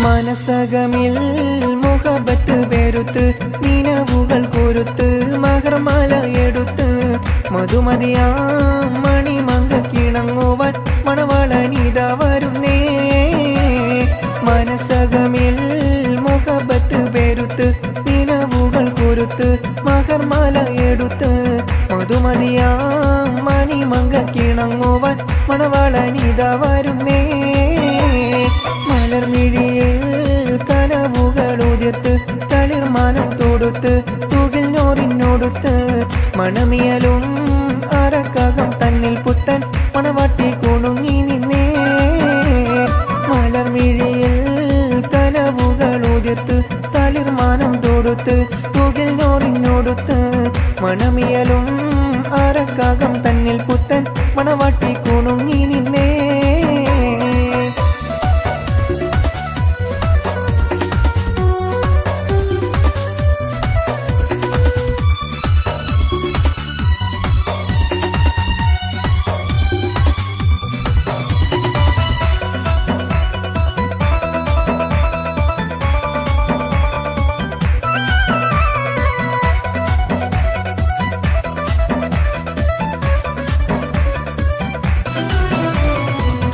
മനസകമിൽ മുഹബത്ത് പെരുത്ത് നിലവുകൾ കുരുത്ത് മഹർമാല എടുത്ത് മധുമതിയാ മണിമങ്ക കിണങ്ങുവാൻ മണവാളനിത വരുന്നേ. മനസകമിൽ മുഹബത്ത് പെരുത്ത് നിലവുകൾ കുരുത്ത് മഹർമാല എടുത്ത് മധുമതിയാ മണിമങ്ക കിണങ്ങുവാൻ മണവാളനിത വരുന്നേ. മലർമിഴിയിൽ കനവുകൾ ഉതിർത്ത് തളിർമാനം തൊടുത്ത് തുകിൽ നോറിനോടുത്ത് മണമിയലും അരക്കകം തന്നിൽ പുത്തൻ മണവാട്ടി കുണുങ്ങി നിന്നേ. മലർമിഴിയിൽ കനവുകൾ ഉതിർത്ത് തളിർമാനം തൊടുത്ത് തുകിൽ നോറിനോടുത്ത് മണമിയലും അരക്കകം തന്നിൽ പുത്തൻ മണവാട്ടി കുണുങ്ങി നിന്നേ.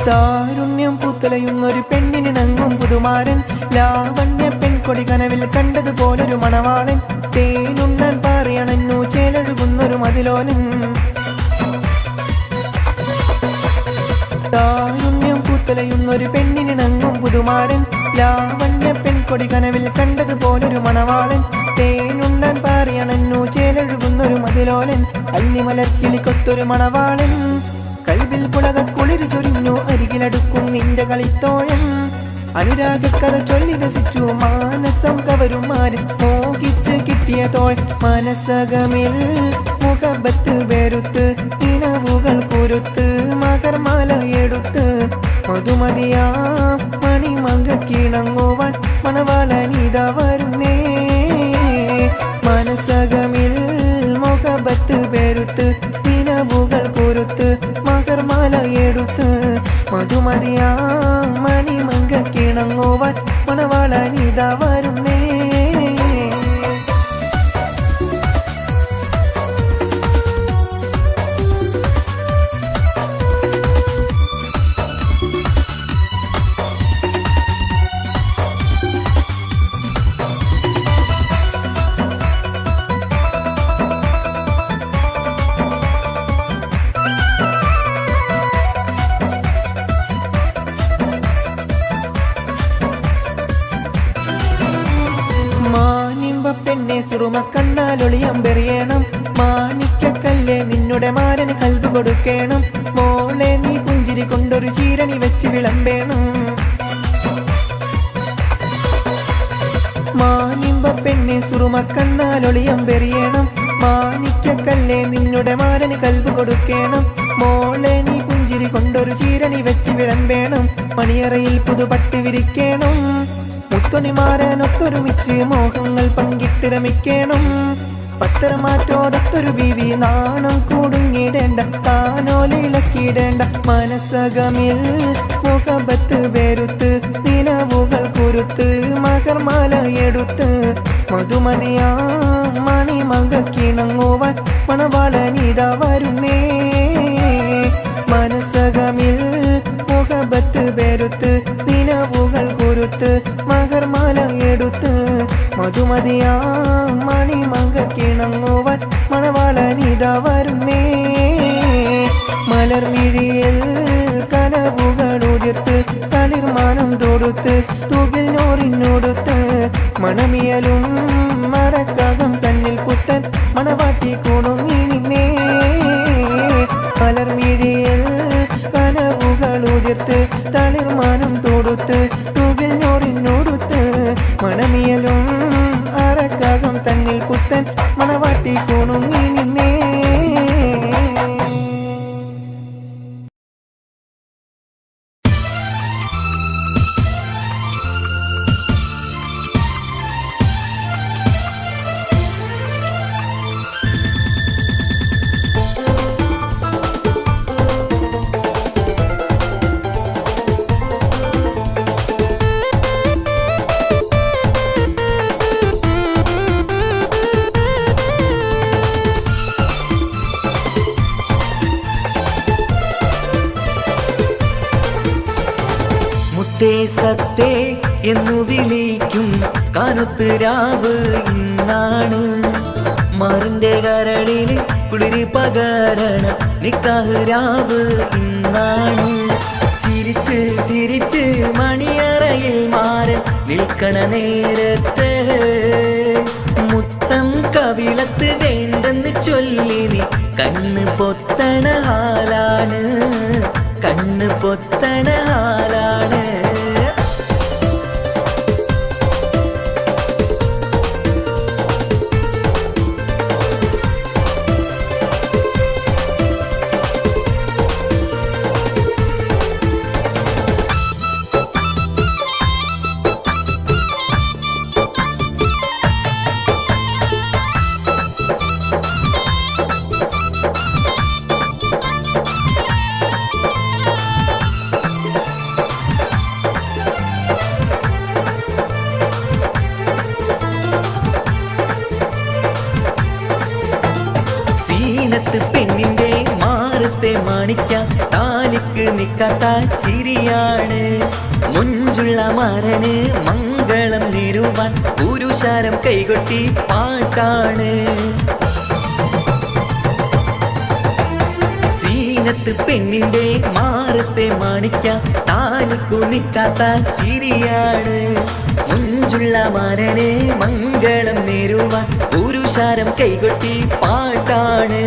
താരുണ്യം പൂത്തലയുന്നൊരു പെണ്ണിനിണങ്ങും പുതുമാരൻ ലാവണ്യ പെൺകൊടി കനവിൽ കണ്ടതുപോലൊരു മണവാളൻ തേനുണ്ണാൻ പറയണഞ്ഞു ചേലഴുകുന്നൊരു മതിലോലൻ. താരുണ്യം പൂത്തലയുന്നൊരു പെണ്ണിനിണങ്ങും പുതുമാരൻ ലാവണ്യ പെൺകൊടി കനവിൽ കണ്ടതുപോലൊരു മണവാളൻ തേനുണ്ണാൻ പറയണഞ്ഞു ചേലഴുകുന്നൊരു മതിലോലൻ. അല്ലിമലർക്കിളിക്കൊത്തൊരു മണവാളൻ കൽവിൽ പുളക കുളിര് ചൊരിഞ്ഞു അരികിലടുക്കും നിന്റെ കളിത്തോഴൻ. അനുരാഗക്കഥ ചൊല്ലി രസിച്ചു മാനസം കവരുമാര് മോഹിച്ച് കിട്ടിയ തോൾ. മനസകമിൽ മുഹബത്ത് വെറുത്ത് നിലവുകൾ കുരുത്ത് മകർമാല എടുത്ത് മധുമതിയാ മണിമങ്ക കിണങ്ങുവാൻ മണവാളനിത വരുന്നേ. മനസകമിൽ മുഹബത്ത് വെറുത്ത് നിലവുകൾ കുരുത്ത് മകർമാല എടുത്ത് മധുമതിയാ മണിമങ്ക കിണങ്ങുവാൻ മണവാളനിത വരുന്നേ. പെണ്ണെ സുറുമ കണ്ണാലൊളിയമ്പെറിയണം മാണിക്കക്കല്ലേ നിന്നുടെ മാരന് കൽബ് കൊടുക്കണം. മോളെ നീ പുഞ്ചിരി കൊണ്ടൊരു ചീരണി വെച്ച് വിളമ്പേണം. മാനിമ്പ പെണ്ണെ സുറുമ കണ്ണാലൊളിയമ്പെറിയണം മാണിക്കക്കല്ലേ നിന്നുടെ മാരന് കൽബ് കൊടുക്കണം. മോളെ നീ പുഞ്ചിരി കൊണ്ടൊരു ചീരണി വെച്ച് വിളമ്പേണം. മണിയറയിൽ പുതുപട്ടി വിരിക്കണം. മുത്തൊണിമാരനൊത്തൊരുമിച്ച് മോഹങ്ങൾ പങ്കിട്ടിരമിക്കണം. പത്തരമാറ്റോടത്തൊരു ബീവി നാണം കൂടുങ്ങിടേണ്ട താനോലിളക്കിടേണ്ട. മനസകമിൽ മുഹബത്ത് വെറുത്ത് നിലവുകൾ കുരുത്ത് മകർമാല എടുത്ത് മധുമതിയാ മണിമങ്ക കിണങ്ങുവാൻ മണവാളനിത വരുന്നേ. മനസകമിൽ മുഹബത്ത് വെറുത്ത് നിലവുകൾ കുരുത്ത് മകർമാല എടുത്ത് മധുമതിയാ മണിമങ്ക കിണങ്ങുവാൻ മണവാളനിത വരുന്നേ. മലർമിഴിയിൽ കനവുകൾ ഉതിർത്ത് തളിർമാനം തൊടുത്ത് തുകിൽ നോറിനോടുത്ത് മണമിയലും മരക്കകം തന്നിൽ പുത്തൻ മണവാട്ടി കുണുങ്ങി നിന്നേ. മലർമിഴിയിൽ കനവുകൾ ഉതിർത്ത് തളിർമാനം തൊടുത്ത് തുകിൽ നോറിനോടുത്ത് മണമിയലും അരക്കകം തന്നിൽ പുത്തൻ മണവാട്ടി കുണുങ്ങി നിന്നേ. സത്തേ എന്നു വിളിക്കും കാനത്ത് രാവ് ഇന്നാണ്. മാറിന്റെ കരളില് കുളിര് പകരണ നിക്കാഹ് രാവ് ഇന്നാണ്. ചിരിച്ച് ചിരിച്ച് മണിയറയിൽ മാറൻ നിൽക്കണ നേരത്ത് മുത്തം കവിളത്ത് വേണ്ടെന്ന് ചൊല്ലി നീ കണ്ണ് പൊത്തണ ഹാലാണ്, കണ്ണ് പൊത്തണ ഹാലാണ്. പെണ്ണിന്റെ മാറത്തെ മാണിക്ക താലിക്ക് നിക്കാത്ത ചിരിയാണ്. മുഞ്ചുള്ള മരന് മംഗളം നേരുവാൻ പുരുഷാരം കൈകൊട്ടി പാട്ടാണ്. സീനത്ത് പെണ്ണിന്റെ മാറത്തെ മാണിക്ക താലിക്കു നിക്കാത്ത ചിരിയാണ്. മുഞ്ചുള്ള മരന് മംഗളം നേരുവാൻ പുരുഷാരം കൈകൊട്ടി പാട്ടാണ്.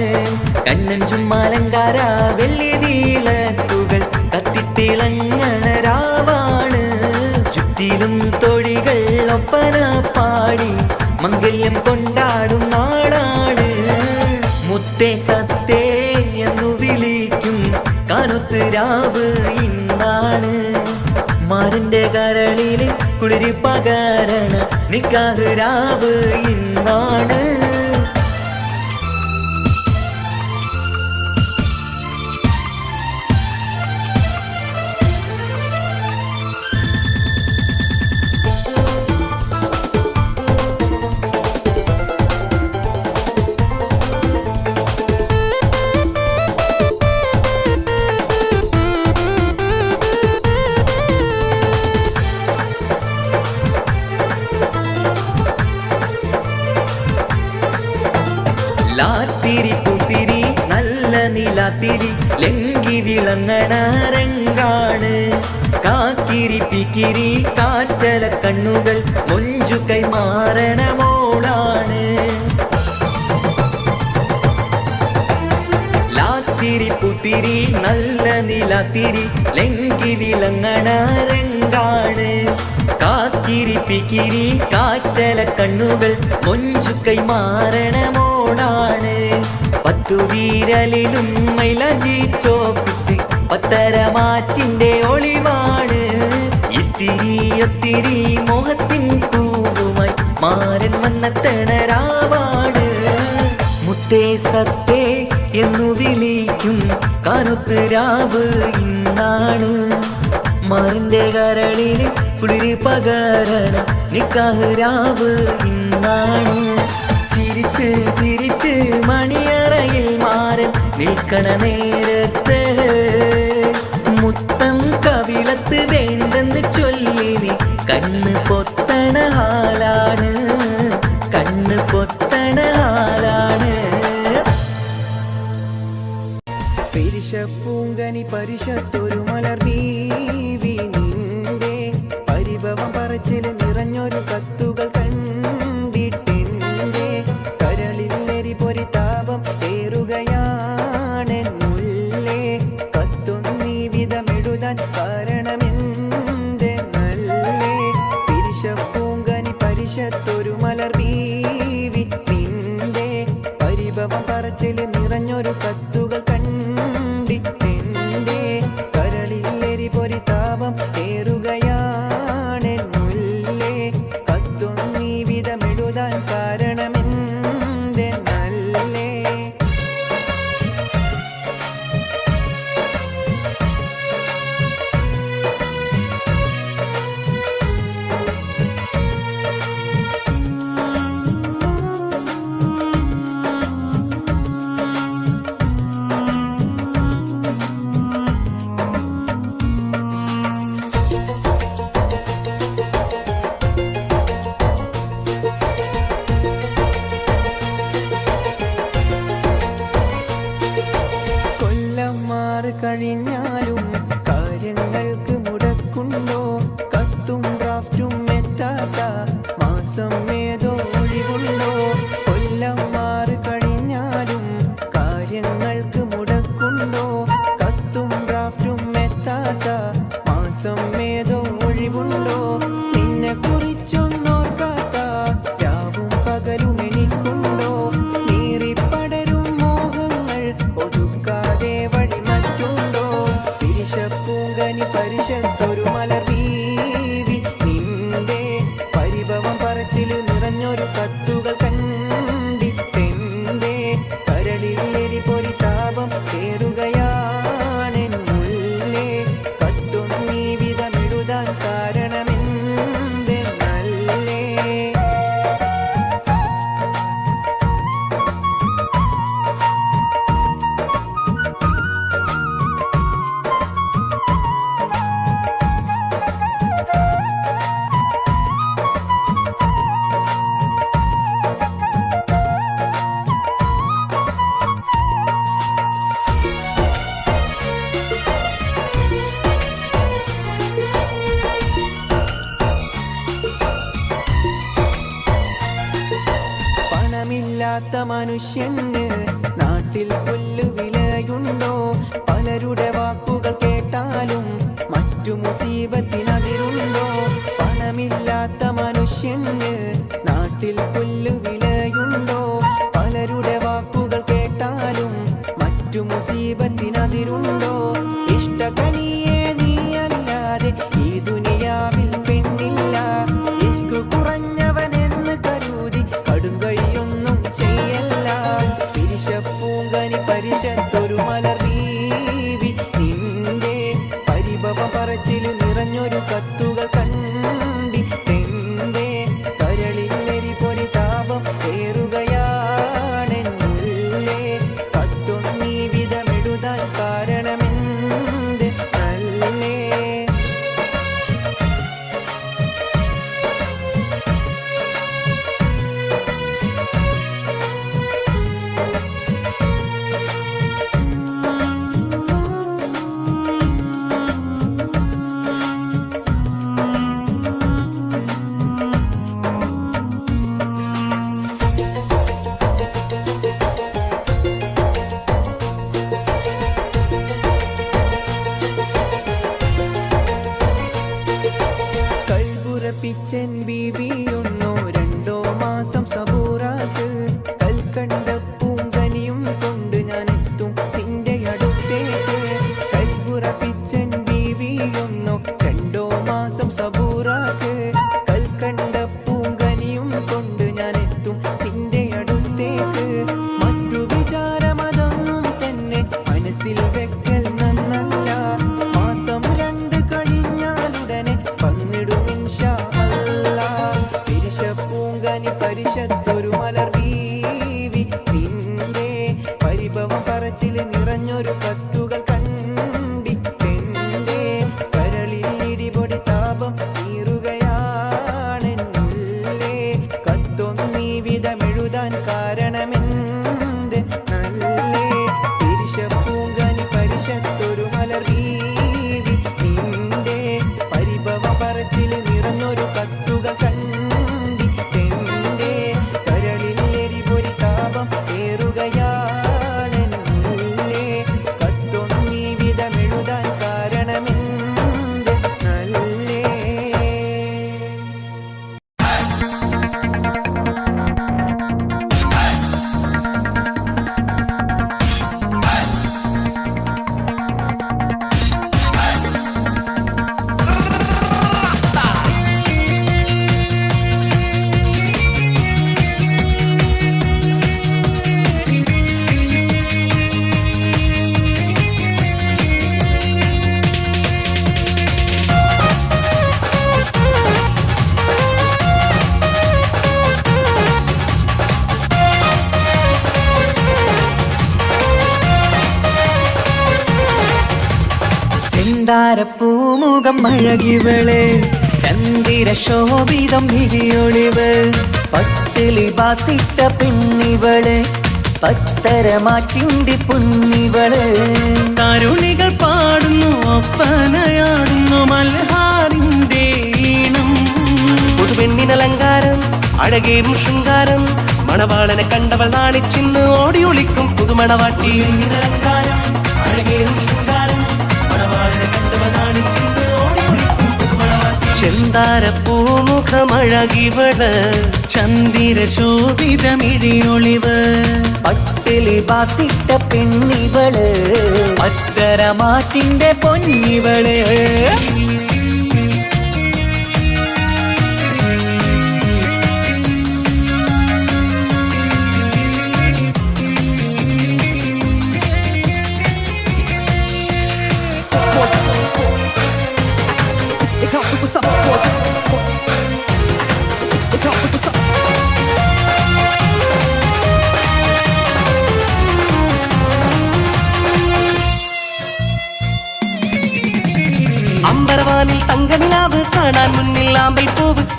കണ്ണൻ ചുമ്മാലങ്കാര വെള്ളി വീളക്കുകൾ കത്തിത്തിളങ്ങണ രാവാണ്. ചുറ്റിലും തൊഴികൾ ഒപ്പന പാടി മംഗല്യം കൊണ്ടാടും നാളാണ്. മുത്തേ സത്തേ എന്നു വിളിക്കും കാനത്ത് രാവ് ഇന്നാണ്. മാറിന്റെ കരളില് കുളിര് പകരണ നിക്കാഹ് രാവ് ഇന്നാണ്. ലാത്തിരി പുത്തിരി നല്ല നിലാത്തിരി ലങ്കി വിളങ്ങണ രംഗാണ്. കാക്കിരി പിക്കിരി കാറ്റല കണ്ണുകൾ മൊഞ്ചു കൈമാറണ മോളാണ്. ലാത്തിരി പുത്തിരി നല്ല നിലാത്തിരി ലങ്കി വിളങ്ങണ രംഗാണ്. കാക്കിരി പിക്കിരി കാറ്റല കണ്ണുകൾ മൊഞ്ചു കൈമാറണ മോളാണ്. പത്തു വീരലിലും മൈലാഞ്ചി ചോപ്പിച്ച് പത്തരമാറ്റിന്റെ ഒളിവാണ്. ഇത്തിരി ഒത്തിരി മോഹത്തിൻ പൂവുമായി മാരൻ വന്നെത്തണ രാവാണ്. മുത്തേ സത്തേ എന്നു വിളിക്കും കാനത്ത് രാവ് ഇന്നാണ്. മാറിന്റെ കരളില് കുളിര് പകരണ നിക്കാഹ് രാവ് ഇന്നാണ്. ചിരിച്ച് ചിരിച്ച് മണിയറയിൽ മാറൻ നിൽക്കണ നേരത്ത് മുത്തം കവിളത്ത് വേണ്ടെന്ന് ചൊല്ലി നീ കണ്ണ് പൊത്തണ ഹാലാണ്, കണ്ണ് പൊത്തണ ഹാലാണ്. പെരിശപ്പൂങ്കനി പരിശത്തൊരു മലർ ബീവി നിന്റെ പരിഭവം പറച്ചിൽ നിറഞ്ഞൊരു കത്തുകൾ കണ്ടിട്ടെന്റെ കരളിൽ പൊരിതാപം ഏറുകയാണെന്നുള്ളേ. കത്തൊന്നീ വിധമെഴുതാൻ കാരണമെന്റെ നല്ലേ. പെരിശപ്പൂങ്കനി പരിശത്തൊരു മലർ ബീവി നിന്റെ പരിഭവം പറച്ചിൽ നിറഞ്ഞൊരു കത്തുകൾ കണ്ടിട്ടെന്റെ കരളിൽ പൊരിതാപം ഏറുകയാണെന്നുള്ളേ. കത്തൊന്നീ നിറഞ്ഞൊരു കത്തുകൾ കണ്ടിട്ടെന്റെ കരളിൽ എരിപൊരി താപം കേറുകയാണെൻ മുല്ലേ. കത്തും നീ വിധമെഴുതാൻ കാരണമെന്ത് നല്ലേ. പണമില്ലാത്ത മനുഷ്യന് നാട്ടിൽ പുല്ലുവിലയുണ്ടോ? പലരുടെ വാക്കുകൾ കേട്ടാലും മറ്റു മുസീബത്തിനതിരുണ്ടോ? പണമില്ലാത്ത മനുഷ്യന് നാട്ടിൽ പുല്ലുവിലയുണ്ടോ? പലരുടെ വാക്കുകൾ കേട്ടാലും മറ്റു മുസീബത്തിനതിരുണ്ടോ? ഇഷ്ടകനിയെ നീയല്ലാതെ ഈ ദുനിയാവിൽ പെണ്ണില്ല. ഇഷ്ക് കുറഞ്ഞവനെന്ന് കരുതി കടുങ്കഴിയൊന്നും ചെയ്യല്ല. പിരിശപ്പൂങ്കനി പരിശത്തൊരു മലർ ബീവി നിന്റെ പരിഭവ പറച്ചിൽ നിറഞ്ഞൊരു കത്തുകൾ കണ്ടിട്ടെന്റെ കരളിൽ എരിപൊരി താപം കേറുകയാണെൻ മുല്ലേ. കത്തും നീ വിധമെഴുതാൻ കാരണമെന്ത് നല്ലേ. കൽബുറപ്പിച്ചൻ ബീവിയൊന്നോ രണ്ടോ മാസം സബൂറാക്ക്. കൽക്കണ്ട പൂങ്കനിയും കൊണ്ട് ഞാൻ എത്തും നിന്റെ അടുത്തേക്ക്. കൽബുറപ്പിച്ചൻ ബീവിയൊന്നോ രണ്ടോ മാസം സബൂറാക്ക്. കൽക്കണ്ട പൂങ്കനിയും കൊണ്ട് ഞാൻ എത്തും നിന്റെ അടുത്തേക്ക്. മറ്റു വിചാരമതൊന്നും തന്നെ മനസ്സിൽ വെക്കൽ നന്നല്ല. മാസം 2 കഴിഞ്ഞാലുടനെ വന്നിടും ഇൻഷാ അല്ലാഹ്. പിരിശപ്പൂങ്കനി പരിശത്തൊരു മലർ ബീവി നിന്റെ പരിഭവ പറച്ചിൽ നിറഞ്ഞൊരു കത്തുകൾ കണ്ടിട്ടെന്റെ കരളിൽ ഇടിപൊടി താപം നീറുകയാണെൻ മുല്ലേ. കത്തും നീ വിധമെഴുതാൻ കാരണമെന്ത് നല്ലേ. പിരിശപ്പൂങ്കനി പരിശത്തൊരു മലർ ബീവി നിന്റെ പരിഭവ പറച്ചിൽ നിറഞ്ഞൊരു കത്തുകൾ കണ്ടിട്ടെന്റെ കരളിൽ എരിപൊരി താപം കേറുകയാണെൻ മുല്ലേ. കത്തും നീ വിധമെഴുതാൻ കാരണമെന്ത് നല്ലേ. ചെന്താരപ്പൂമുഖം അഴകിവള് ചന്ദിര ശോഭിതം മിഴിയൊളിവ്. പട്ടിലി ബാസിട്ട പെണ്ണിവള് പത്തരമാറ്റിന്റെ പൊന്നിവള്. തരുണികൾ പാടുന്നു ഒപ്പനയാടുന്നു മൽഹാറിന്റെ ഈണം. പുതുപെണ്ണിനലങ്കാരം അഴകേറും ശൃംഗാരം. മണവാളനെ കണ്ടവൾ നാണിച്ചിന്ന് ഓടി ഒളിക്കും പുതുമണവാട്ടി. അലങ്കാരം അഴകേറും ശൃംഗാരം മണവാളനെ കണ്ടവൾ നാണിച്ചിന്ന് ഓടി ഒളിക്കും പുതുമണവാട്ടി. ചെന്താരപ്പൂമുഖമഴകിവള് ചന്ദിര ശോഭിതമിഴിയൊളിവ്. പട്ടിലി ബാസിട്ട പെണ്ണിവള് പത്തരമാറ്റിന്റെ പൊന്നിവള്.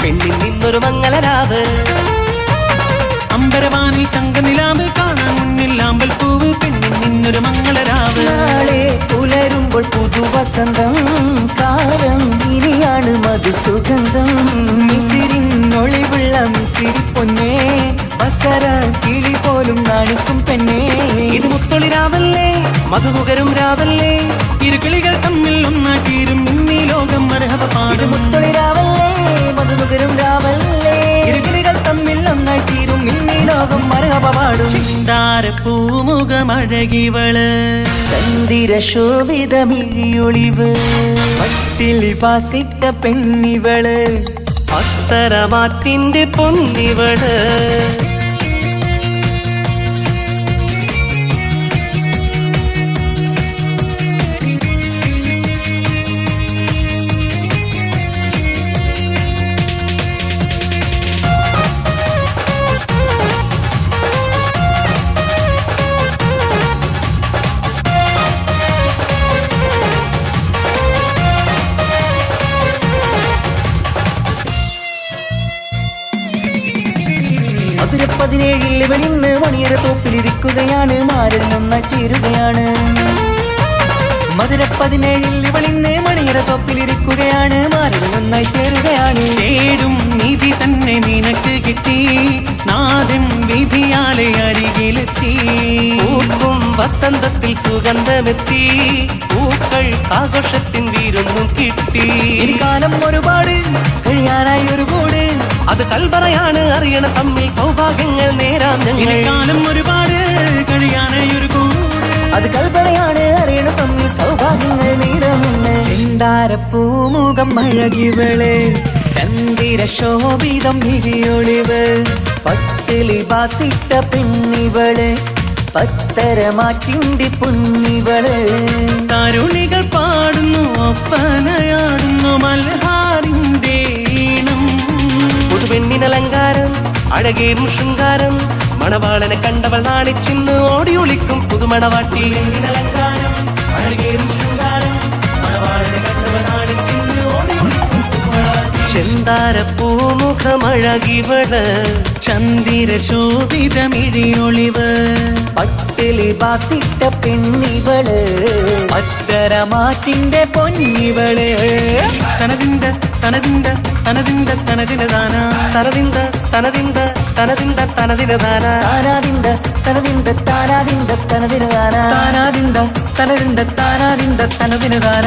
പെണ്ണിൽ നിന്നൊരു മംഗളരാവ്. അമ്പരവാനിൽ തങ്കനിലാവ് കാണാൻ മുന്നിൽ ആമ്പൽ പൂവ് പെണ്ണിൽ നിന്നൊരു മംഗളരാവ്. നാളെ പുലരുമ്പോൾ പുതുവസന്തം കാലം ഇനിയാണ് മധുസുഗന്ധം മിസിരിനൊളിവുള്ള മിസിരി പൊന്നേ ബസര കിളി പോലും നാണിക്കും പെണ്ണേ ഇത് മുത്തൊളിരാവല്ലേ മധുമുകരും രാവല്ലേ. ഇരുകിളികൾ തമ്മിൽ ഒന്നാക്കിയിരും ഇന്നീ ലോകം മർഹബ ഇത് പാടും. മുത്തൊളിരാവല്ലേ മധുമുകരും രാവല്ലേ ഇരുകിളികൾ തമ്മിൽ ഒന്നായിത്തീരും ഇന്നീ ലോകം മരഹബ പാടും ചിന്താര പൂമുഖമഴകിവള് ചന്ദിര ശോഭിതമിഴിയൊളിവ് പട്ടിലി പാസിട്ട പെണ്ണിവള് അത്തരമാറ്റിന്റെ പൊന്നിവള്. മധുര 17 ഇവളിന്ന് മണിയറ തോപ്പിലിരിക്കുകയാണ് മാരനൊന്ന ചേരുകയാണ് മധുര 17 ഇവളിന്ന് മണിയറ തോപ്പിലിരിക്കുകയാണ് മാരനൊന്നായി ചേരുകയാണ്. തേടും നീതി തന്നെ നിനക്ക് കിട്ടി നാഥൻ വിധിയാലെ അരികിലെത്തി. പൂക്കും വസന്തത്തിൽ സുഗന്ധമെത്തി പൂക്കൾ ആഘോഷത്തിൻ വീരൊന്നും കിട്ടി. ഇനി കാലം ഒരുപാട് കഴിയാനായി ഒരു കൂട് അത് കൽപറയാണ് അറിയണ തമ്മിൽ സൗഭാഗ്യങ്ങൾ നേരാം ഞങ്ങൾ. കാലം ഒരുപാട് കഴിയാനായി ഒരു കൂട് അത് കൽപ്പനയാണ് അറിയണ തമ്മിൽ സൗഭാഗ്യങ്ങൾ നീരമുന്ന് ചെന്താരപ്പൂമുഖം അഴകിവള് ചന്ദിര ശോഭിതം വിഴിയൊളിവ് പട്ടിലി ബാസിട്ട പെണ്ണിവള് പത്തരമാറ്റിന്റെ പൊന്നിവള് തരുണികൾ പാടുന്നു ഒപ്പനയാടുന്നു മൽഹാറിന്റെ ഈണം. പുതുപെണ്ണിനലങ്കാരം അഴകേറും ശൃംഗാരം മണവാളനെ കണ്ടവൾ നാണിച്ചിന്ന് ഓടിയൊളിക്കും പുതുമണവാട്ടി. അലങ്കാരം അഴകേറും ശൃംഗാരം മണവാളനെ കണ്ടവൾ നാണിച്ചിന്ന് ഓടിയൊളിക്കും പുതുമണവാട്ടി. ചെന്താരപ്പൂമുഖമഴകിവള് ചന്ദിര ശോഭിതമിഴിയൊളിവ് പട്ടിലി ബാസിട്ട പെണ്ണിവള് പത്തരമാറ്റിന്റെ പൊന്നിവള് തനതിന്ത തനതിന്ത തനതിന്ത തനതിനദാന തനതിന്ത തനതിന്ത തനതിന്ത തനതിനദാന താനാദിന്ത തനതിന്ത താനാദിന്ത തനതിനദാന താനാദിന്ത തനതിന്ത താനാദിന്ത തനതിനദാന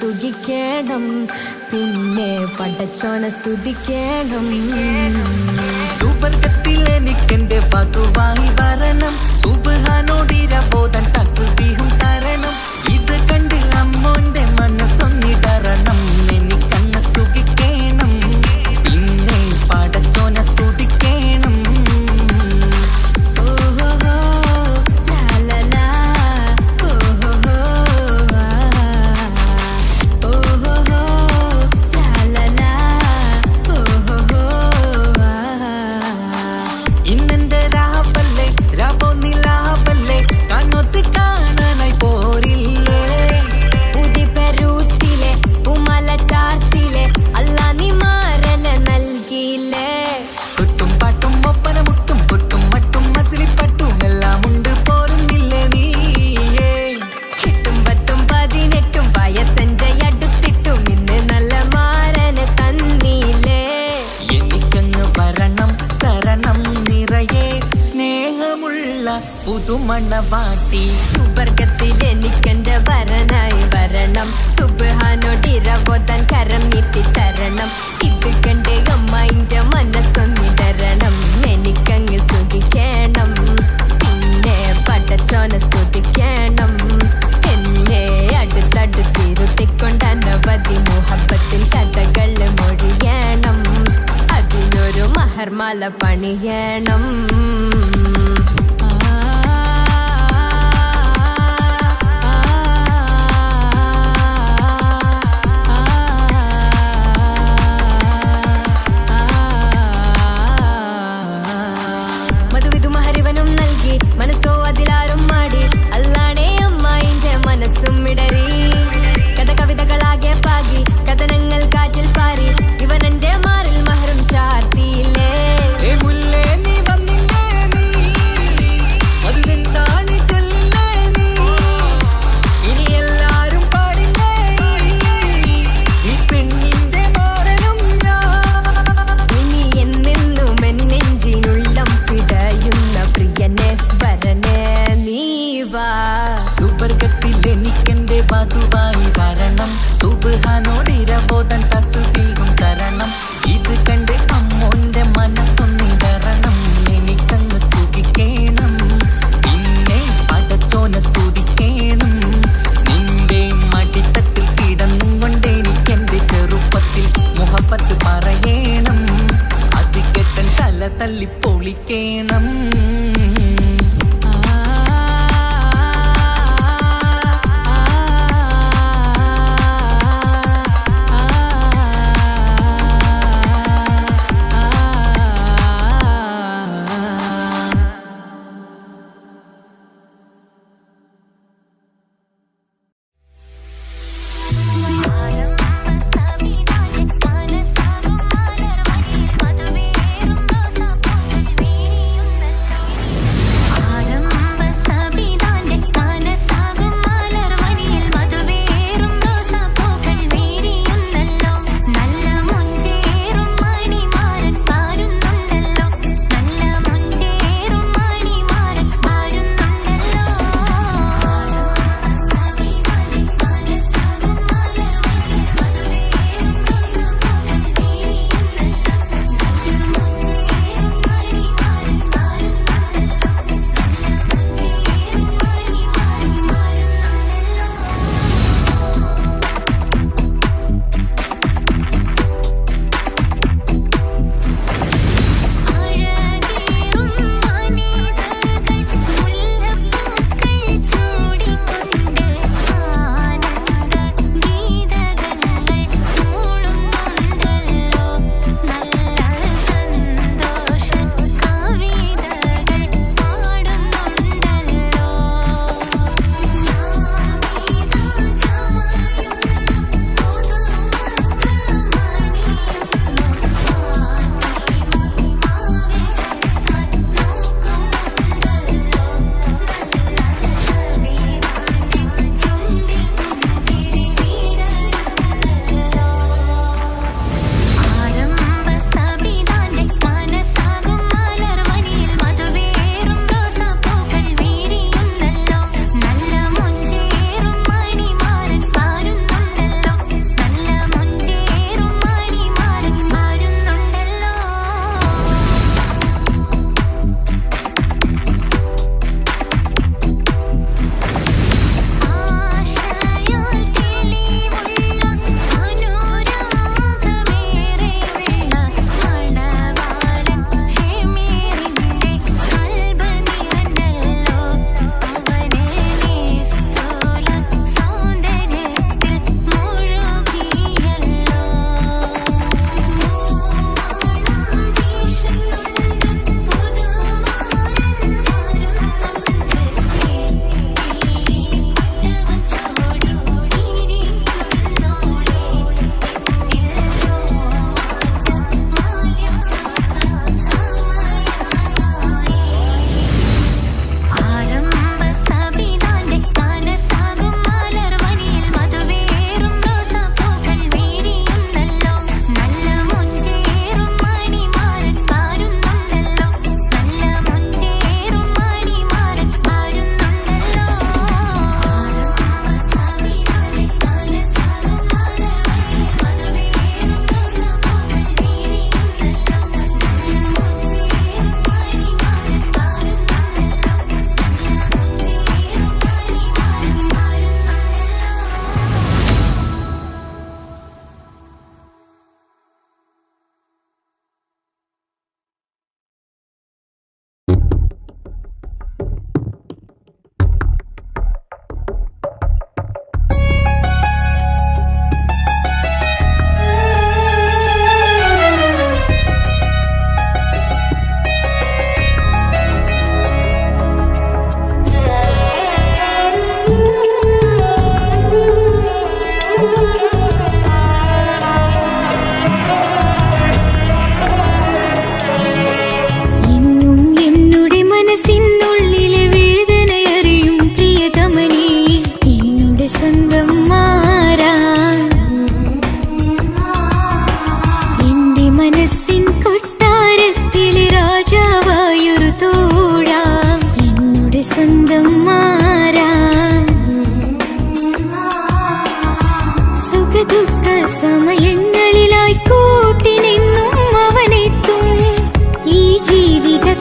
സുഖിക്കണം പിന്നെ പടച്ചോനെ സ്തുതിക്കണം. സുബർഗത്തിൽ എനിക്കെന്റെ വധുവായി വരണം സുബ്ഹാനോടിരബോധൻ തസ്ബീഹും തരണം ഇത് കണ്ട് അമ്മോന്റെ മനസ്സൊന്നിടരണം എനിക്കങ്ങ് സുഖിക്കണം പിന്നെ പടച്ചോനെ സ്തുതിക്കണം. പുതുമണവാട്ടി സുബർഗത്തിൽ എനിക്കെന്റെ വരനായി വരണം സുബ്ഹാനോടിരബോധൻ കരം നീട്ടി തരണം ഇത് കണ്ടേ അമ്മ മനസ്സൊന്നിടരണം എനിക്കങ്ങ് മാല പണിയണം മധുവിധു മഹരിവനും നൽകി മനസ്സോ അതിലാരും മാടി അല്ലാണേ അമ്മായിന്റെ മനസ്സും ഇടറി കഥ കവിതകളാകെ പാകി കഥനങ്ങൾ കാറ്റിൽ പാറി ഇവനെന്റെ മാറിൽ മഹറും ചാർത്തിയില്ലേ സുബർഗത്തിലെനിക്കെന്റെ വധുവായി വരണം സുബ്ഹാനോടിരബോധൻ തസ്ബീഹും തരണം ഇത് കണ്ട് അമ്മോന്റെ മനസ്സൊന്നിടരണം എനിക്കങ്ങ് സുഖിക്കേണം പിന്നെ പടച്ചോനെ സ്തുതിക്കേണം നിന്റെ മടിത്തട്ടിൽ കിടന്നും കൊണ്ട് എനിക്കെന്റെ ചെറുപ്പത്തിൽ മുഹബത്ത് പറയണം അത് കെട്ടൻ തല തല്ലി പൊളിക്കേണം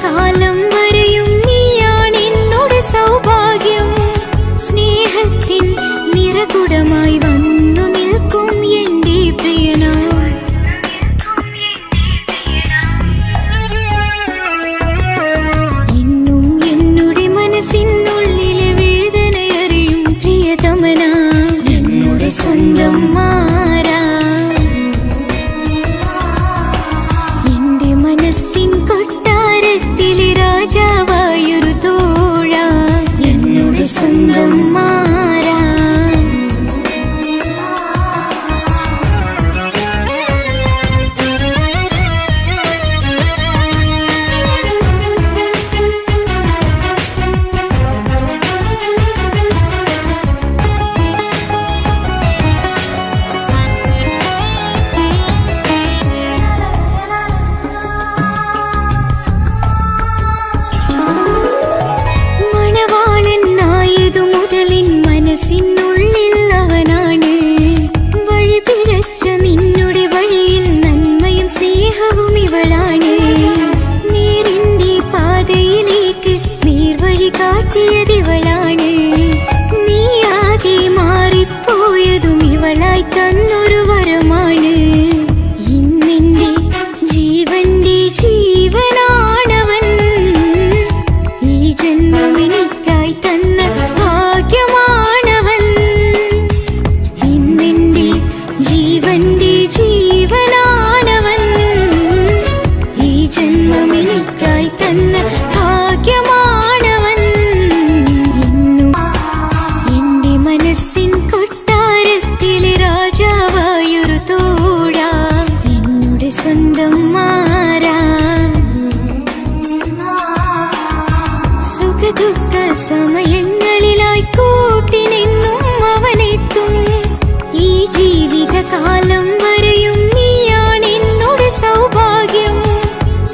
ജീവിതകാലം വരെയും നീയാണ് എന്നോട് സൗഭാഗ്യം. സ്നേഹത്തിൻ നിറകുടമായി വന്നു നിൽക്കും എന്റെ പ്രിയനാ. എന്നും എന്നുടെ മനസ്സിനുള്ളിലെ വേദനയറിയും പ്രിയതമനാ, എന്നുടെ സ്വന്തം മാറാ. എന്റെ മനസ്സിൻ കൊട്ടാരത്തിലെ രാജാവായൊരു തോഴ, എന്നുടെ സ്വന്തം മാറാ. മണവാളനായതു മുതലിൻ മനസ്സിനുള്ളിൽ അവനാണ്. വഴി പിഴച്ച നിന്നുടെ വഴിയിൽ നന്മയും സ്നേഹവും ഇവളാണ്. നേരിന്റെ പാതയിലേക്ക് നേർവഴി കാട്ടിയതിവളാണ്. നീയാകെ മാറിപ്പോയതും ഇവളായി തന്നൊരു വരമാണ്. ഇന്നെന്റെ ജീവന്റെ ജീവനാണവൻ, ഈ ജന്മമെനിക്കായി തന്ന ഭാഗ്യമാണവൻ. ഇന്നെന്റെ ജീവന്റെ ജീവനാണവൻ, ഈ ജന്മമെനിക്കായി തന്ന ഭാഗ്യമാണവൻ. എന്നും എന്റെ മനസ്സിൻ കൊട്ടാരത്തിലെ രാജാവായൊരു തോഴ, എന്നുടെ സ്വന്തം മാറാ. സുഖദുഃഖ സമയങ്ങളിലായി കൂട്ടിനെന്നും അവനെത്തും. ഈ ജീവിതകാലം വരെയും നീയാണ് എന്നോട് സൗഭാഗ്യം.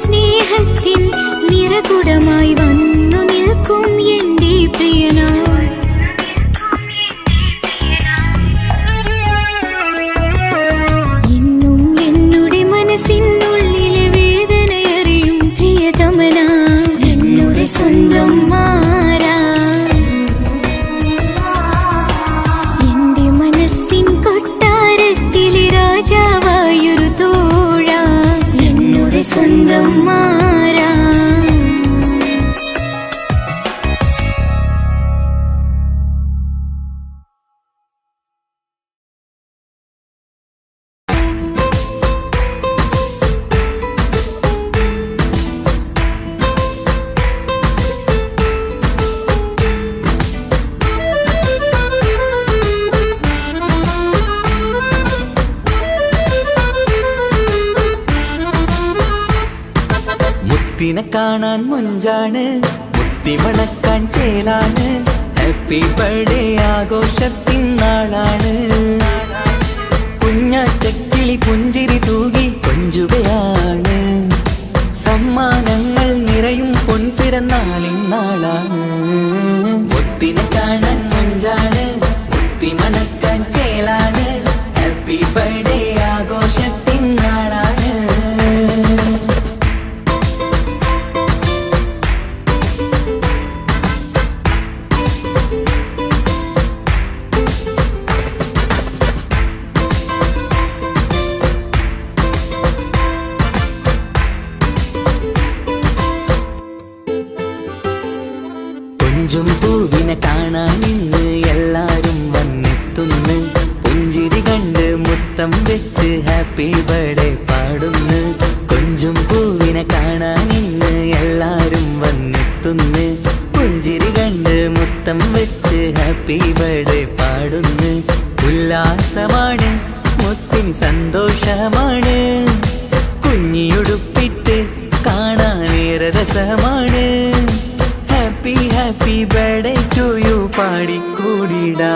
സ്നേഹത്തിൻ നിറകുടമായി വന്നു നിൽക്കും എന്റെ പ്രിയനാ. എന്നും എന്നുടെ മനസ്സിനുള്ളിലെ വേദനയറിയും പ്രിയതമനാ, എന്നുടെ സ്വന്തം മാറാ. എന്റെ മനസ്സിൻ കൊട്ടാരത്തിലെ രാജാവായൊരു തോഴ, എന്നുടെ സ്വന്തം മാറാ. മുത്തിനെ കാണാൻ മുഞ്ചാണ്, മുത്തി മണക്കാൻ ചേലാണ്. Happy birthday ആഘോഷത്തിൻ നാളാണ്. കുഞ്ഞാറ്റക്കിളി പുഞ്ചിരി തൂകി കൊഞ്ചുകയാണ്. സമ്മാനങ്ങൾ നിറയും പൊൻപിറന്നാളിൻ നാളാണ്. മുത്തിനെ കാണാൻ മുഞ്ചാണ്, മുത്തി മണക്കാൻ ചേലാണ്. Happy birthday ആഘോഷത്തിൻ നാളാണ്. കൊഞ്ചും പൂവിനെ കാണാൻ ഇന്ന് എല്ലാരും വന്നെത്തുന്നു. പുഞ്ചിരി കണ്ട് മുത്തം വെച്ച് ഹാപ്പി ബർത്ത്ഡേ പാടുന്നു. കൊഞ്ചും പൂവിനെ കാണാൻ ഇന്ന് എല്ലാരും വന്നെത്തുന്നു. പുഞ്ചിരി കണ്ട് മുത്തം വെച്ച് ഹാപ്പി ബർത്ത്ഡേ പാടുന്നു. ഉല്ലാസമാണ്, മുത്തിൻ സന്തോഷമാണ്. കുഞ്ഞിയുടുപ്പിട്ട് കാണാനേറെ രസമാണ്. Happy happy birthday to you പാടിക്കൂടിടാ.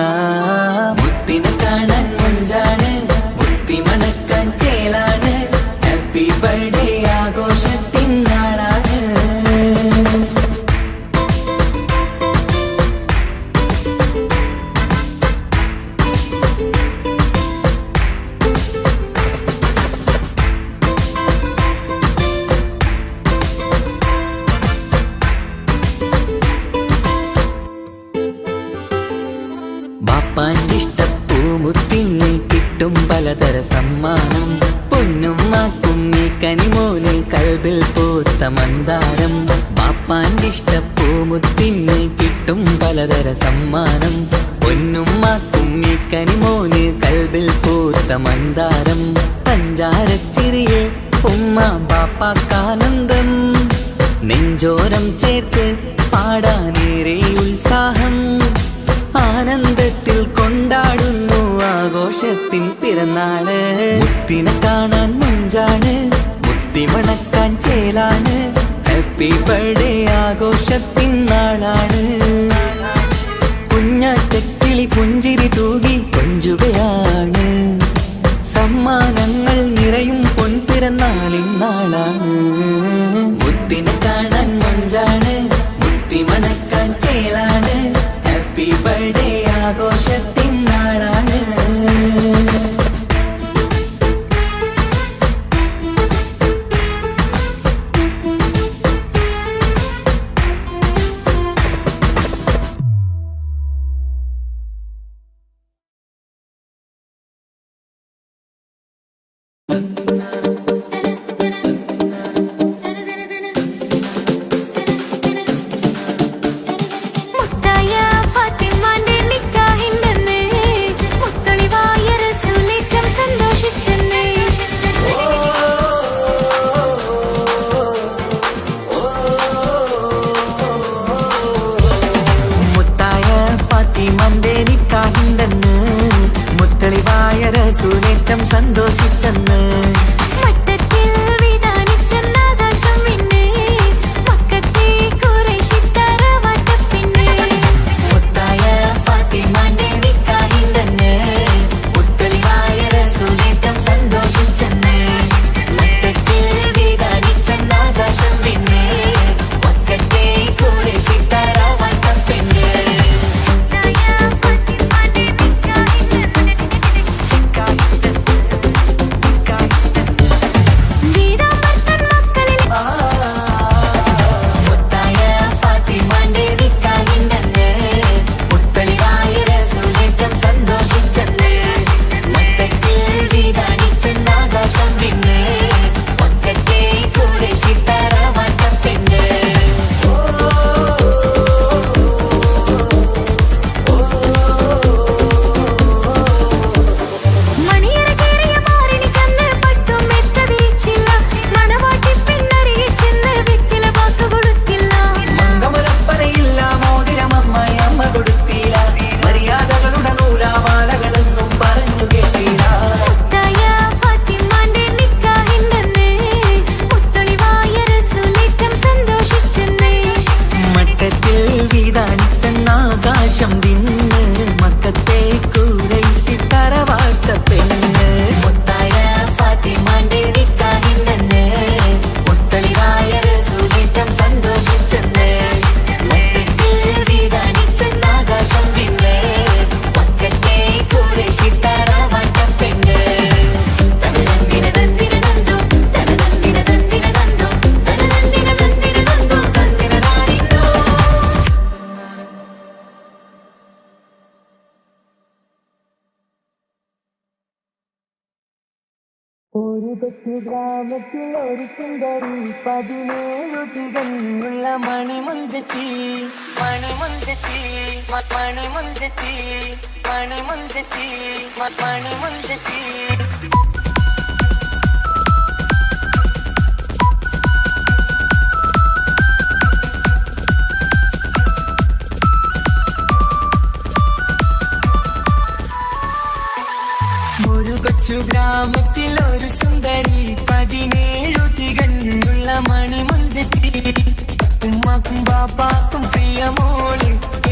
മുത്തിനെ കാണാൻ മുഞ്ചാണ്, മുത്തി മണക്കാൻ ചേലാണ്. Happy birthday ആഘോഷത്തിൻ നാളാണ്. മന്ദാരം ബാപ്പാന്റെ ഇഷ്ടപ്പൂമുത്തിന് കിട്ടും പലതര സമ്മാനം പൊന്നും മാക്കും ഈ കനിമോന് കൽബിൽ പൂത്ത മന്ദാരം പഞ്ചാരച്ചിരിയെ ഉമ്മ ബാപ്പാക്കാനന്ദം നെഞ്ചോരം ചേർത്ത് പാടാനേറെ ഉത്സാഹം ആനന്ദത്തിൽ കൊണ്ടാടുന്നു ആഘോഷത്തിൻ പിറന്നാള് മുത്തിനെ കാണാൻ മുഞ്ചാണ് മുത്തി മണക്കാൻ ചേലാണ് ഹാപ്പി ബർത്ത്ഡേ ആഘോഷത്തിൻ നാളാണ് കുഞ്ഞാറ്റക്കിളി പുഞ്ചിരി തൂകി കൊഞ്ചുകയാണ് സമ്മാനങ്ങൾ നിറയും പൊൻപിറന്നാളിൻ നാളാണ് മുത്തിനെ കാണാൻ മഞ്ചാണ് മുത്തി മണക്കാൻ ചേലാണ് ഹാപ്പി ബർത്ത്ഡേ ആഘോഷത്തിൻ നാളാണ് മുത്തായ ഫാത്തിമാന്റെ നിക്കാഹിന്റന്ന് മുത്തളിവായ റസൂലേറ്റം സന്തോഷിച്ചെന്ന് മുത്തായ ഫാത്തിമാന്റെ നിക്കാഹിന്റന്ന് മുത്തളിവായ റസൂലേറ്റം സന്തോഷിച്ചെന്ന് മട്ടത്തിൽ വിധാനിച്ചെന്നാകാശം പിന്നെ മക്കത്തെ ഖുറൈശിത്തറ വട്ടപ്പിന്നെ മുത്തായ ഫാത്തിമാന്റെ നിക്കാഹിന്റന്ന് മുത്തളിവായ റസൂലേറ്റം സന്തോഷിച്ചെന്ന് മട്ടത്തിൽ വിധാനിച്ചെന്നാകാശം പിന്നെ മക്കത്തെ ഖുറൈശിത്തറ വട്ടപ്പിന്നെ വീരാമർത്തൻ മക്കളിൽ മുത്തായ ഫാത്തിമാന്റെ നിക്കാഹിന്റന്ന് മുത്തളിവായ റസൂലേറ്റം സന്തോഷിച്ചെന്ന് മട്ടത്തിൽ വിധാനിച്ചെന്നാകാശം പിന്നെ മക്കത്തെ ഖുറൈശിത്തറ വട്ടപ്പിന്നെ മണിയറകേറിയ മാറിനിക്കന്ന് പട്ടും മെത്ത വിരിച്ചില്ല മണവാട്ടി പിന്നരികെ ചെന്ന് വെറ്റില വാക്ക് കൊടുത്തില്ല മംഗമരപ്പനയില്ല മോതിരമമ്മയമ്മ കൊടുത്തീല മര്യാദകളുടെ നൂലാമാലകളൊന്നും പറഞ്ഞു കേട്ടീല മുത്തായ ഫാത്തിമാന്റെ നിക്കാഹിന്റന്ന് മുത്തളിവായ റസൂലേറ്റം സന്തോഷിച്ചെന്ന് മട്ടത്തിൽ വിധാനിച്ചെന്നാകാശം തിന്ന് മക്കത്തെ ഖുറൈശിത്തറ വാട്ടപ്പെണ്ണ് മുത്തായ ഫാത്തിമാന്റെ നിക്കാഹിന്റന്ന് മുത്തളിവായ റസൂലേറ്റം സന്തോഷിച്ചെന്ന് മട്ടത്തിൽ വിധാനിച്ചെന്നാകാശം പിന്നെ മക്കത്തെ ഖുറൈശിത്തറ വാട്ടപ്പെണ്ണ് തനതന്തിന തന്തിന തന്തോ തനതന്തിന തന്തിന തന്തോ തനതന്തിന തന്തിന തന്തോ തന്തിന താരിന്തോ ഒരു കൊച്ചു ഗ്രാമത്തിൽ ഒരു സുന്ദരി 17 തികഞ്ഞുള്ള മണിമുഞ്ചത്തി മണിമുഞ്ചത്തി മണിമുഞ്ചത്തി മണിമുഞ്ചത്തി മണിമുഞ്ചത്തി ഒരു കൊച്ചു ഗ്രാമത്തിൽ ഒരു സുന്ദരി 17 തികഞ്ഞുള്ള മണിമുഞ്ചത്തി ഉമ്മാക്കും ബാപ്പാക്കും പ്രിയമോള്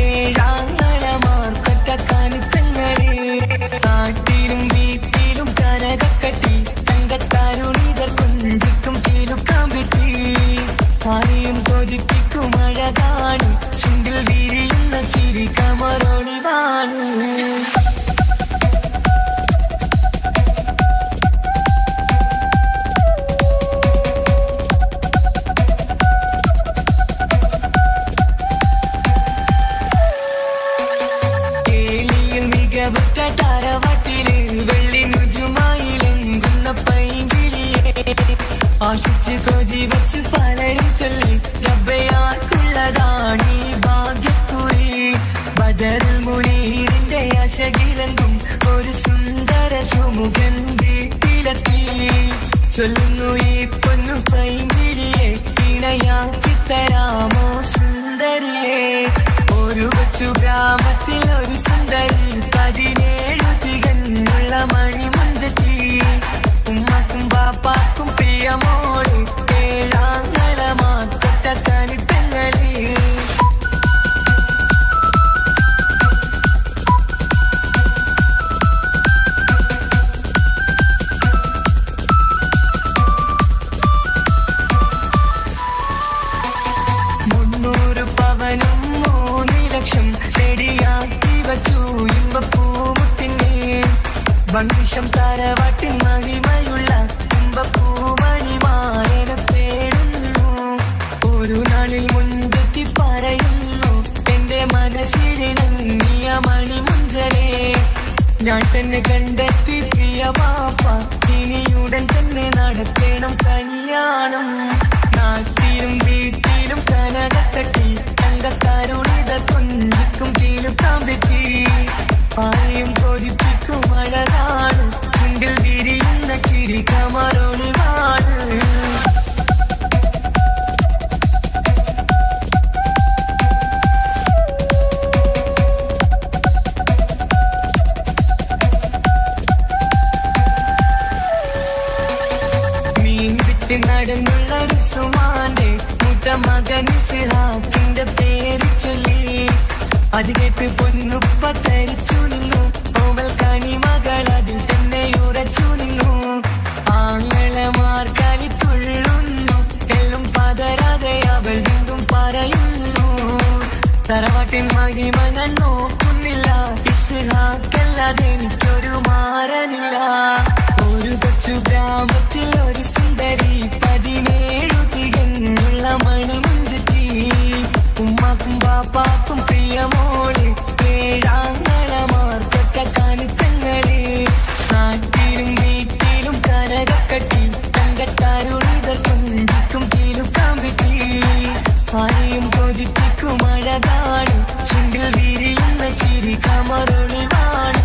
ഏഴാങ്ങളമാർക്കൊറ്റ കാണിത്തങ്ങള് നാട്ടിലും വീട്ടിലും കനകക്കട്ടി തങ്കത്താരുണിതർ കുഞ്ചിക്കും തീലുക്കാൻ വിട്ടി ആരെയും കൊതിപ്പിക്കും അഴകാണ് ചുണ്ടിൽ വിരിയുന്ന ചിരി കമറൊളിവാണ് തറവാട്ടില് വെള്ളി നുജുമായിലെങ്കുന്ന പൈങ്കിളിയെ ആശിച്ച് കൊതി വച്ച് പലരും ചൊല്ലി റബ്ബയാർക്കുള്ളതാണീ ഭാഗ്യക്കുറി ബദറുൽ മുനീറിന്റെ അശകിലങ്കും ഒരു സുന്ദര സുമുഖൻ വീട്ടിലെത്തി ചൊല്ലുന്നു ഈ പൊന്നു പൈങ്കിളിയെ ഇണയാക്കി തരാമോ സുന്ദരിയെ ഒരു കൊച്ചു ഗ്രാമത്തിൽ ഒരു സുന്ദരി 17 തികഞ്ഞുള്ള മണിമുഞ്ചത്തി ഉമ്മക്കും ബാപ്പാക്കും പ്രിയമോള് ഏഴാങ്ങളമാക്കൊട്ട കനിപ്പെങ്ങളി പവനും 3 ലക്ഷം റെഡിയാക്കി വച്ചു ഇമ്പപ്പൂമുത്തിനെ വണ്ടിഷം താരവാട്ടിൻ മഹിമയുള്ള ഇമ്പപ്പൂമണിമാരനെ തേടുന്നു ഒരു നാളിൽ മുൻപെത്തി പറയുന്നു എന്റെ മനസ്സിലിണങ്ങിയ മണിമുഞ്ചനെ ഞാൻ തന്നെ കണ്ടെത്തി പ്രിയ പാപ്പ ഇനിയുടൻ തന്നെ നടത്തണം കല്യാണം നാട്ടിലും വീട്ടിലും കനകത്തട്ടി തങ്കക്കാരുണിത കൊഞ്ചിക്കും കീലുക്കാൻ പറ്റി പായും കൊതിപ്പിക്കും അഴകാണ് ചുണ്ടിൽ വിരിയുന്ന ചിരി കമറൊളിവാണ് നടന്നുള്ള റുസുമാന്റെ മുട്ട മകൻ ഇസ്ഹാഖിന്റെ പേര് ചൊല്ലി അത് കേട്ട് പൊന്നുപ്പ തരിച്ചു നിന്നു ഓവൽ കനി മകൾ അതിൽ തന്നെ ഉറച്ചു നിന്നു ആങ്ങളമാർ കലിത്തുള്ളുന്നു എല്ലാം പതരാതെ അവൾ വീണ്ടും പറയുന്നു തറവാട്ടിൻ മഹിമ ഞാൻ നോക്കുന്നില്ല ഇസ്ഹാഖല്ലാതെ എനിക്കൊരു മാറനില്ല ഒരു കൊച്ചു ഗ്രാമത്തിൽ ഒരു സുന്ദരി 17 തികഞ്ഞുള്ള മണിമുഞ്ചത്തി ഉമ്മാക്കും ബാപ്പാക്കും പ്രിയമോള് ഏഴാങ്ങളമാർക്കൊട്ട കാണിത്തങ്ങളെ നാട്ടിലും വീട്ടിലും കനകക്കട്ടി തങ്കത്താരുണിതർ കൊഞ്ചിക്കും കീലുക്കാൻ പറ്റി ആരെയും കൊതിപ്പിക്കും അഴകാണ് ചുണ്ടിൽ വിരിയുന്ന ചിരി കമറൊളിവാണ്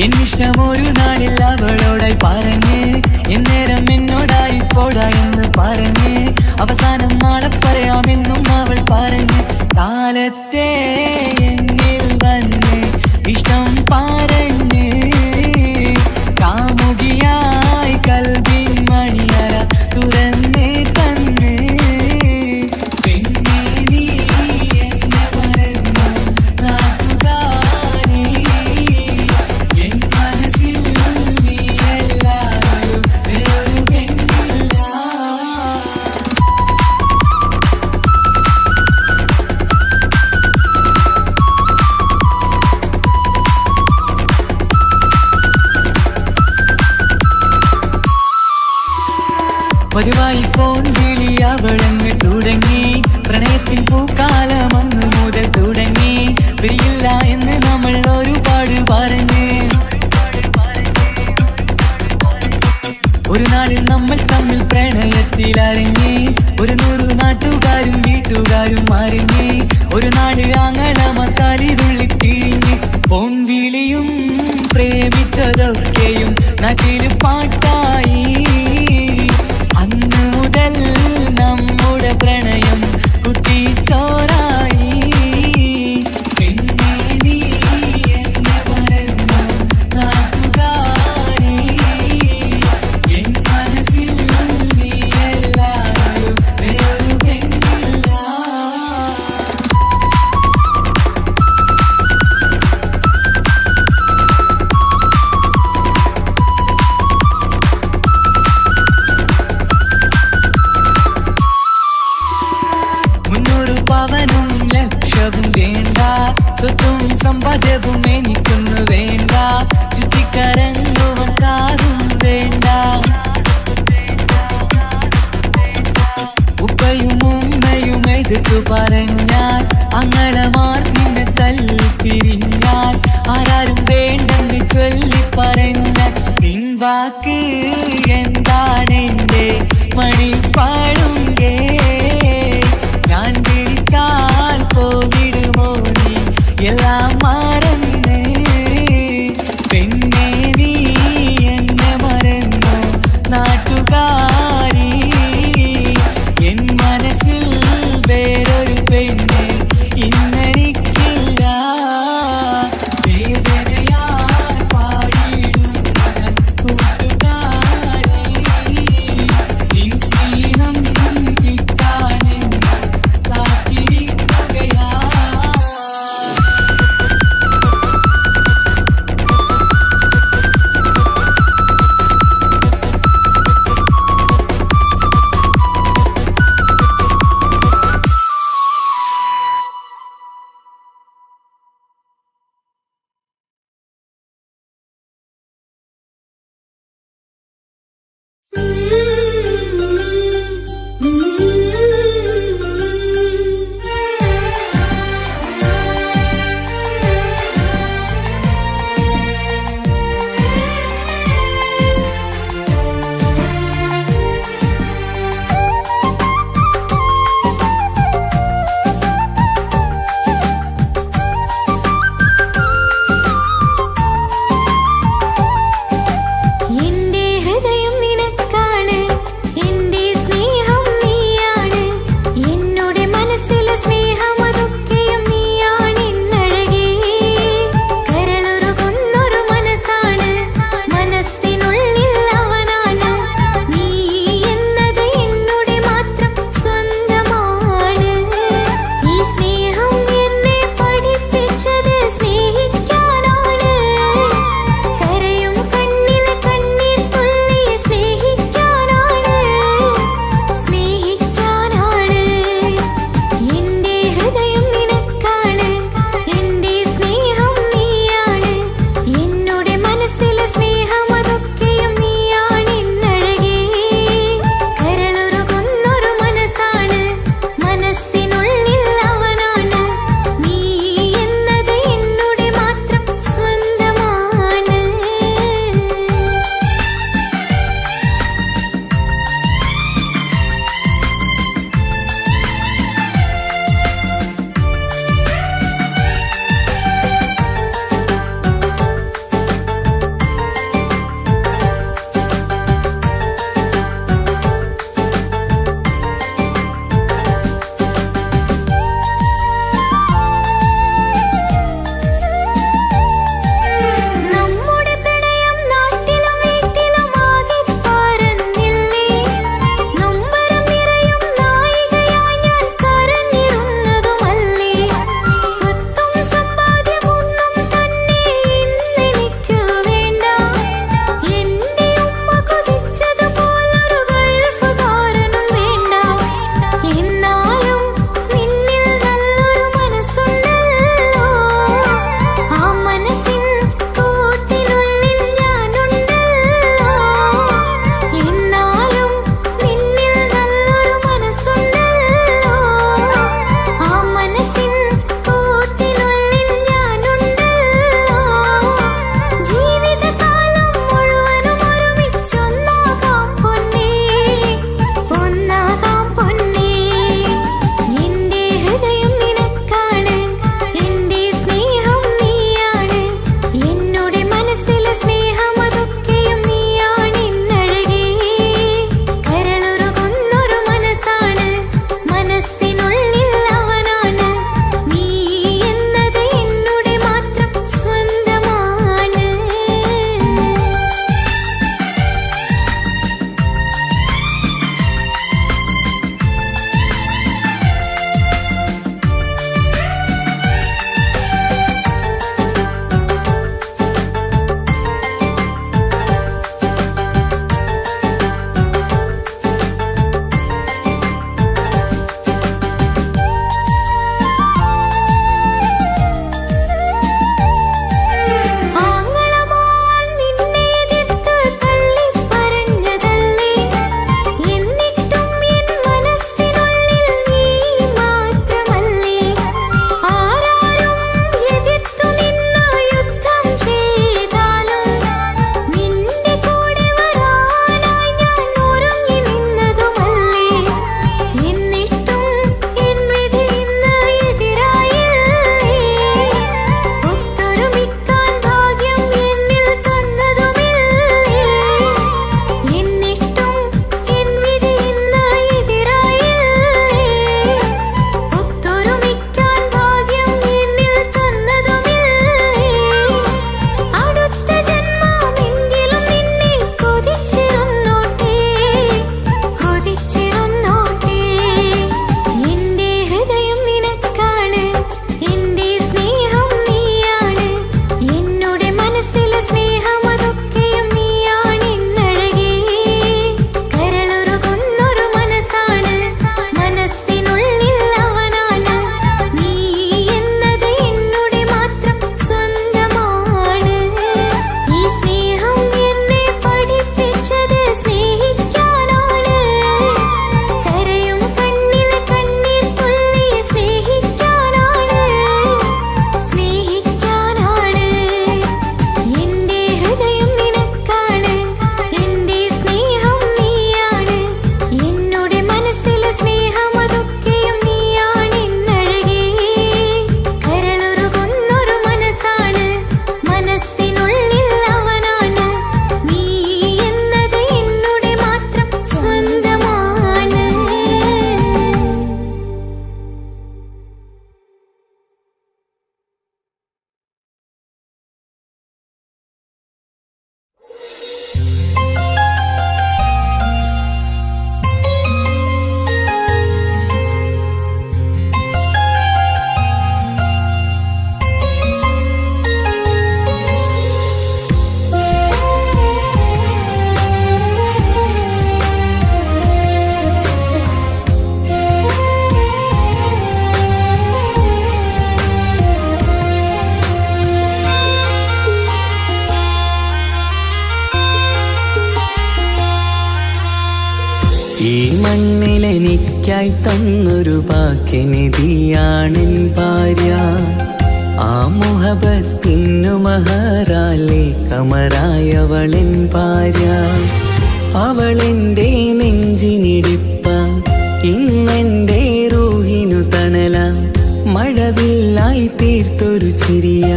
എന്നിഷ്ടം ഒരു നാളിൽ അവളോടായി പറഞ്ഞ് എന്നേരം എന്നോടായി പോടാ എന്ന് പറഞ്ഞ് അവസാനം നാളെ പറയാമെന്നും അവൾ പറഞ്ഞ് കാലത്തെ എന്നിൽ വന്ന് ഇഷ്ടം പറഞ്ഞ് കാമുകിയായി കൽവിൻ മണിയറ തുറന്ന് തന്ന് പെണ്ണേ നീ എന്നെ മറന്നു നാട്ടുകാരി എൻ മനസ്സിൽ നീ എല്ലാവരും വേറൊരു പെണ്ണില്ല. പതിവായി ഫോൺ വിളി അവളങ്ങ് തുടങ്ങി പ്രണയത്തിൻ പൂക്കാലം അന്നു മുതൽ തുടങ്ങി പിരിയില്ല എന്ന് നമ്മൾ ഒരുപാട് പറഞ്ഞ് ഒരു നാളിൽ നമ്മൾ തമ്മിൽ പ്രണയത്തിലറിഞ്ഞ് 100 നാട്ടുകാരും വീട്ടുകാരും അറിഞ്ഞ് ഒരു നാട് ആങ്ങളമക്കാലിതുള്ളി തിരിഞ്ഞ് ഫോൺ വിളിയും പ്രേമിച്ചതൊക്കെയും നാട്ടിൽ പാട്ടായി അന്ന് മുതൽ നമ്മുടെ പ്രണയം കുട്ടിച്ചോറായി പെണ്ണേ നീ എന്നെ മറന്നു നാട്ടുകാരി എൻ മനസ്സിൽ നീ എല്ലാവരും വേറൊരു പെണ്ണില്ല. പവനും ലക്ഷവും വേണ്ട സ്വത്തും സമ്പാദ്യവും എനിക്കൊന്നു വേണ്ട ചുറ്റിക്കറങ്ങുവാൻ കാറും വേണ്ട ഉപ്പയും ഉമ്മയും എതിർത്തു പറഞ്ഞാൽ അങ്ങളമാർ നിന്നെ തല്ലി പിരിഞ്ഞാൽ ആരാരും വേണ്ടെന്ന് ചൊല്ലി പറഞ്ഞാൽ നിൻ വാക്ക് എന്താണെന്റെ മണിപ്പാടുങ്കേ ഞാൻ വിളിച്ചാൽ പോകിടുമോ നീ എല്ലാം മറന്ന് പെണ്ണേ നീ എന്നെ മറന്നു നാട്ടുകാരി എൻ മനസ്സിൽ വേറൊരു പെണ്ണ് ഇന്നെനിക്കില്ല വേദനയാൽ പാടിയിടുന്ന കൂട്ടുകാരി നിൻ സ്നേഹം എനിക്കായി തന്നൊരു ഭാഗ്യനിധിയാണെൻ ഭാര്യ. ആ മുഹബത്തിനു മഹറാലെ കമറായവളെൻ ഭാര്യ. അവളെൻ്റെ നെഞ്ചിനിടിപ്പ, ഇന്നെൻ്റെ റൂഹിനു തണല. മഴവില്ലായി തീർത്തൊരു ചിരിയ,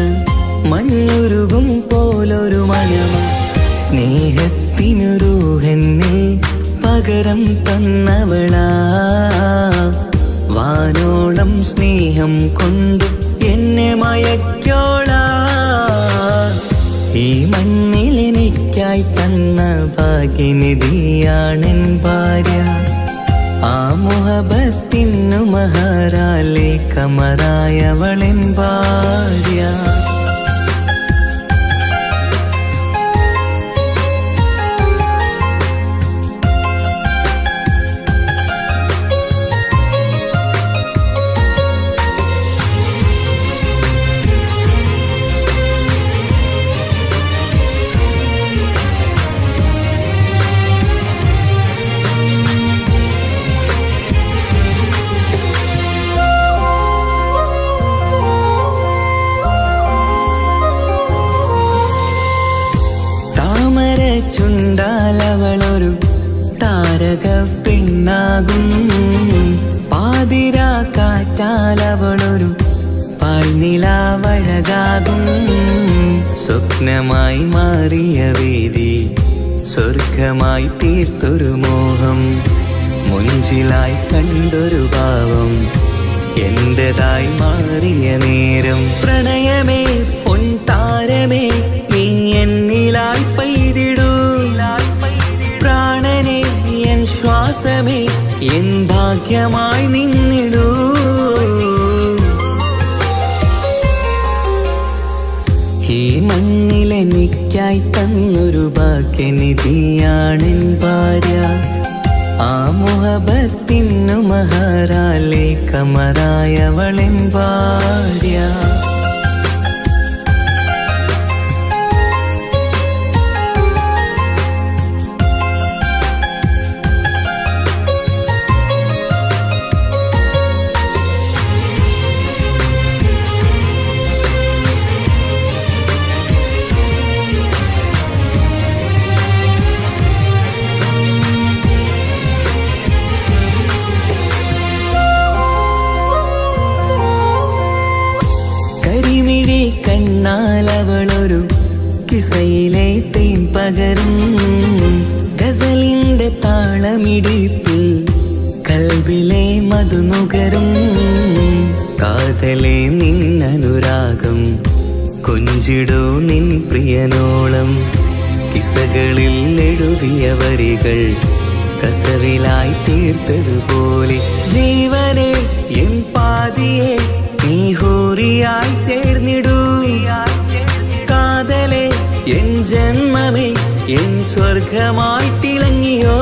മഞ്ഞുരുകും പോലൊരു മണമ. സ്നേഹത്തിനു റൂഹെന്നെ പകരം തന്നവളാ. വാനോളം സ്നേഹം കൊണ്ട് എന്നെ മയക്കോളാ. ഈ മണ്ണിൽ എനിക്കായി തന്ന ഭാഗ്യനിധിയാണെൻ ഭാര്യ. ആ മുഹബത്തിനു മഹറാലെ കമറായവളെൻ ഭാര്യ. ചുണ്ടാലവളൊരു താരക പെണ്ണാകും. പാതിരാ കാറ്റാലവളൊരു പാൽനിലാവഴകാകും. സ്വപ്നമായി മാറിയ വേദി സ്വർഗമായി തീർത്തൊരു മോഹം. മുഞ്ചിലായി കണ്ടൊരു ഭാവം എന്റേതായി മാറിയ നേരം. പ്രണയമേ പൊൻതാരമേ നീ എന്നിലായി പെയ്തിടൂ. പ്രാണനെ എൻ ശ്വാസമേ എൻ ഭാഗ്യമായി നിന്നിടൂ. ഈ മണ്ണിലെനിക്കായി തന്നൊരു ഭാഗ്യനിധിയാണെൻ ഭാര്യ. ആ മുഹബത്തിനു മഹറാലെ കമറായവളെൻ ഭാര്യ. കണ്ണാലവളൊരു കിസയിലെ തേൻ പകരും. ഗസലിന്റെ താളമിടിപ്പിൽ കൽബിലെ മധുനുകരും. കാതലെ നിന്നനുരാഗം കൊഞ്ചിടൂ നിൻ പ്രിയനോളം. കിസകളിൽ എഴുതിയ വരികൾ കസവിലായി തീർത്തതുപോലെ. ജീവനെ എൻ പാതിയെ നീ ഹൂറിയായി ചേർന്നിടൂ. കാതലെ എൻ ജന്മമേ എൻ സ്വർഗമായി തിളങ്ങിയോ.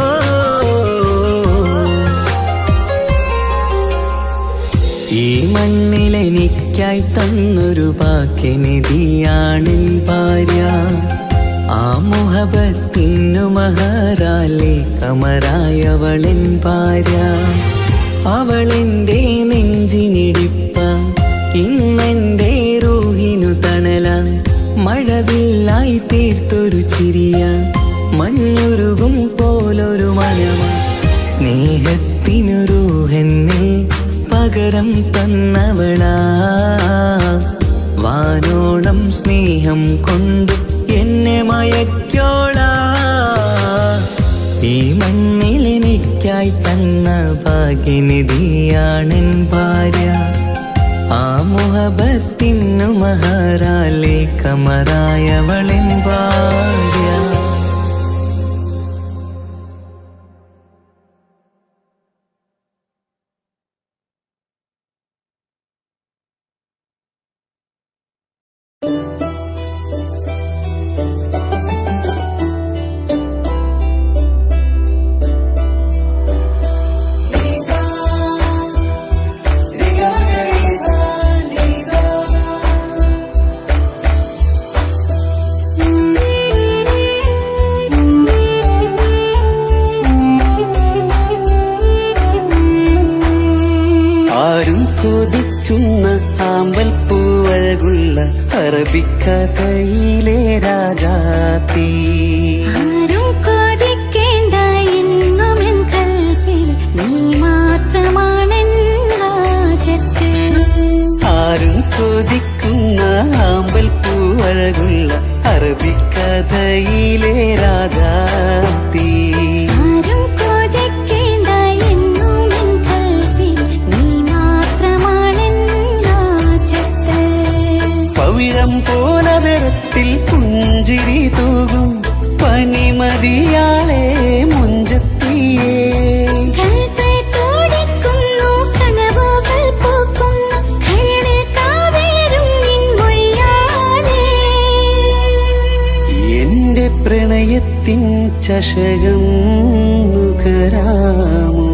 ഈ മണ്ണിലെനിക്കായി തന്നൊരു ഭാഗ്യനിധിയാണെൻ ഭാര്യ. ആ മുഹബത്തിനു മഹറാലെ കമറായവളെൻ ഭാര്യ. അവളെൻ്റെ നെഞ്ചിനിടിപ്പ, ഇന്നെൻ്റെ റൂഹിനു തണല. മഴവില്ലായി തീർത്തൊരു ചിരിയ, മഞ്ഞുരുകും പോലൊരു മണമ. സ്നേഹത്തിനു റൂഹെന്നെ പകരം തന്നവളാ. വാനോളം സ്നേഹം കൊണ്ട് എന്നെ മയക്കോളാ. ഈ മണ്ണിലെനിക്കായി തന്ന ഭാഗ്യനിധിയാണെൻ ഭാര്യ. ആ മുഹബത്തിനു മഹറാലെ കമറായവളെൻ ഭാര്യ. കഥയിലെ രാജാത്തി. ആരും കൊതിക്കേണ്ട എന്നും എൻ കൽവിൽ നീ മാത്രമാണെൻ ഹാജത്ത്. ആരും കൊതിക്കുന്ന ആമ്പൽ പൂവഴകുള്ള അറബിക്കഥയിലെ രാജാത്തി. ആരും കൊതിക്കേണ്ട എന്നും എൻ കൽവിൽ നീ മാത്രമാണെൻ ഹാജത്ത്. പവിഴം പോലതരത്തിൽ പുഞ്ചിരി തൂകും പനിമതിയാളെ മുഞ്ചത്തിയേ. കൽബ് തുടിക്കുന്നു കനവുകൾ പൂക്കുന്നു കരള് കാവേരും നിൻ മൊഴിയാലേ. എന്റെ പ്രണയത്തിൻ ചഷകം നുകരാമോ?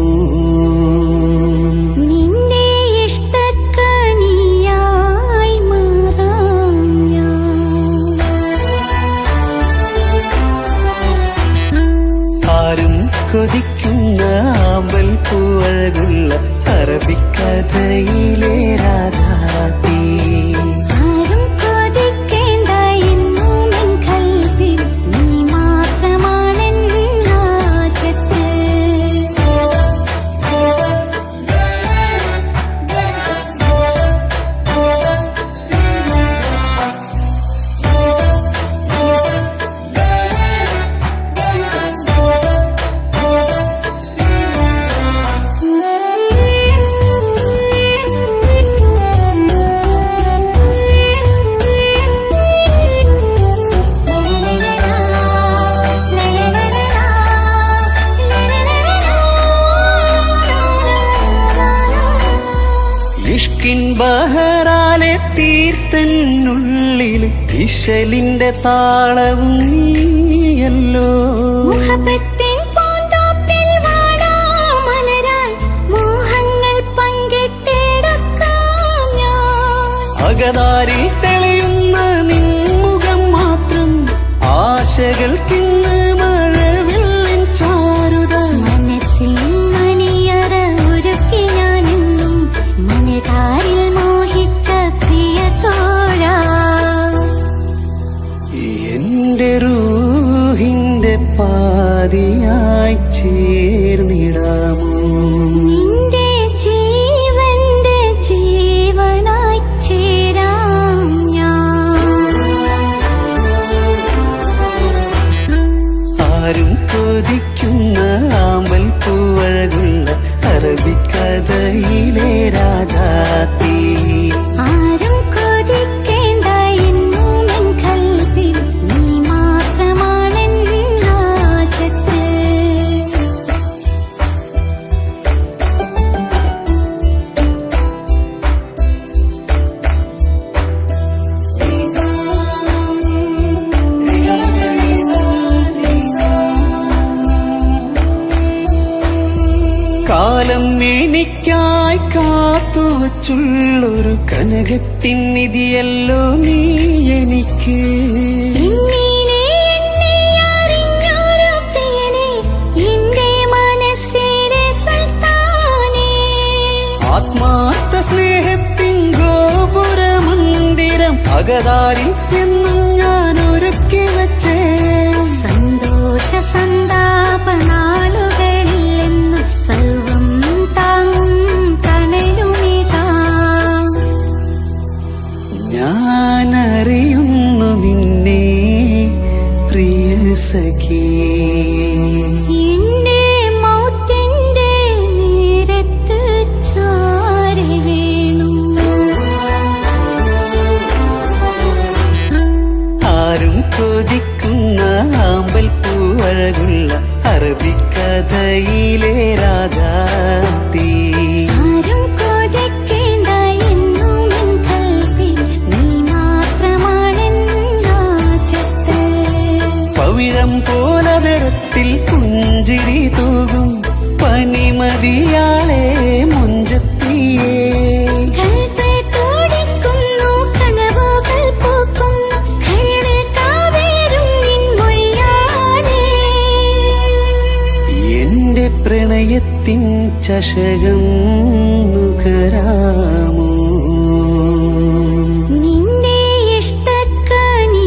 നിന്നെ ഇഷ്ടക്കനിയായി മാറാം ഞാൻ. ആരും കൊതിക്കുന്ന ആമ്പൽ പൂവഴകുള്ള അറബിക്കഥയിലെ രാജാത്തി. ആരും കൊതിക്കേണ്ട എന്നും എൻ കൽവിൽ നീ മാത്രമാണെൻ ഹാജത്ത്. ഇഷ്കിൻ ബഹറാലെ തീർത്തന്നുള്ളിൽ ഇശലിന്റെ താളവും നീയല്ലോ. മുഹബത്തിൻ പൂന്തോപ്പിൽ വാടാമലരായി മോഹങ്ങൾ പങ്കിട്ടെടുക്കാം ഞാൻ. അകതാരിൽ തെളിയുന്ന നിൻമുഖം മാത്രം ആശകൾക്കിന്ന് മഴവില്ലിൻ ചാരുത. മനസ്സിൽ മണിയറ ഒരുക്കി ഞാനെന്നും മനതാരിൽ മോഹിച്ച പ്രിയ തോഴാ. എന്റെ റൂഹിന്റെ പാതിയായി ചേർന്നിടാമോ? നിന്റെ ജീവന്റെ ജീവനായി ചേരാം ഞാൻ. ആരും കൊതിക്കുന്ന ആമ്പൽ പൂവഴകുള്ള അറബിക്കഥയിലെ രാജാത്തി. ആരും കൊതിക്കേണ്ട എന്നും എൻ കൽവിൽ നീ മാത്രമാണെൻ ഹാജത്ത്. കാലം എനിക്കായി കാത്തുവച്ചുള്ളൊരു കനകത്തിൻ നിധിയല്ലോ നീ എനിക്ക്. ഇന്നീനെ എന്നെ അറിഞ്ഞൊരു പ്രിയനെ എന്റെ മനസ്സിലെ സുൽത്താനേ. ആത്മാർത്ഥ സ്നേഹത്തിൻ ഗോപുര മന്ദിരം അകതാരിൽ എന്നും ഞാൻ ഒരുക്കി വച്ചേ. സന്തോഷ സന്താപനാളുകളിൽ എന്നും സർവം താങ്ങും തണലുമിതാ. ഞാനറിയുന്നു നിന്നെ പ്രിയ സഖി. എന്റെ മൗത്തിന്റെ നേരത്ത് ചാരി വീണു. ആരും കൊതിക്കുന്ന ആമ്പൽ പൂവഴകുള്ള അറബിക്കഥയിലെ രാജാത്തി. ആരും കൊതിക്കേണ്ട എന്നും എൻ കൽവിൽ നീ മാത്രമാണെൻ ഹാജത്ത്. പവിഴം പോലതരത്തിൽ പുഞ്ചിരി തൂകും പനിമതിയാളെ മുഞ്ചത്തിയേ. കൽബ് തുടിക്കുന്നു കനവുകൾ പൂക്കുന്നു കരള് കാവേരും നിൻ മൊഴിയാലേ. എന്റെ പ്രണയത്തിൻ ചഷകം നുകരാമോ? നിന്നെ ഇഷ്ടക്കനി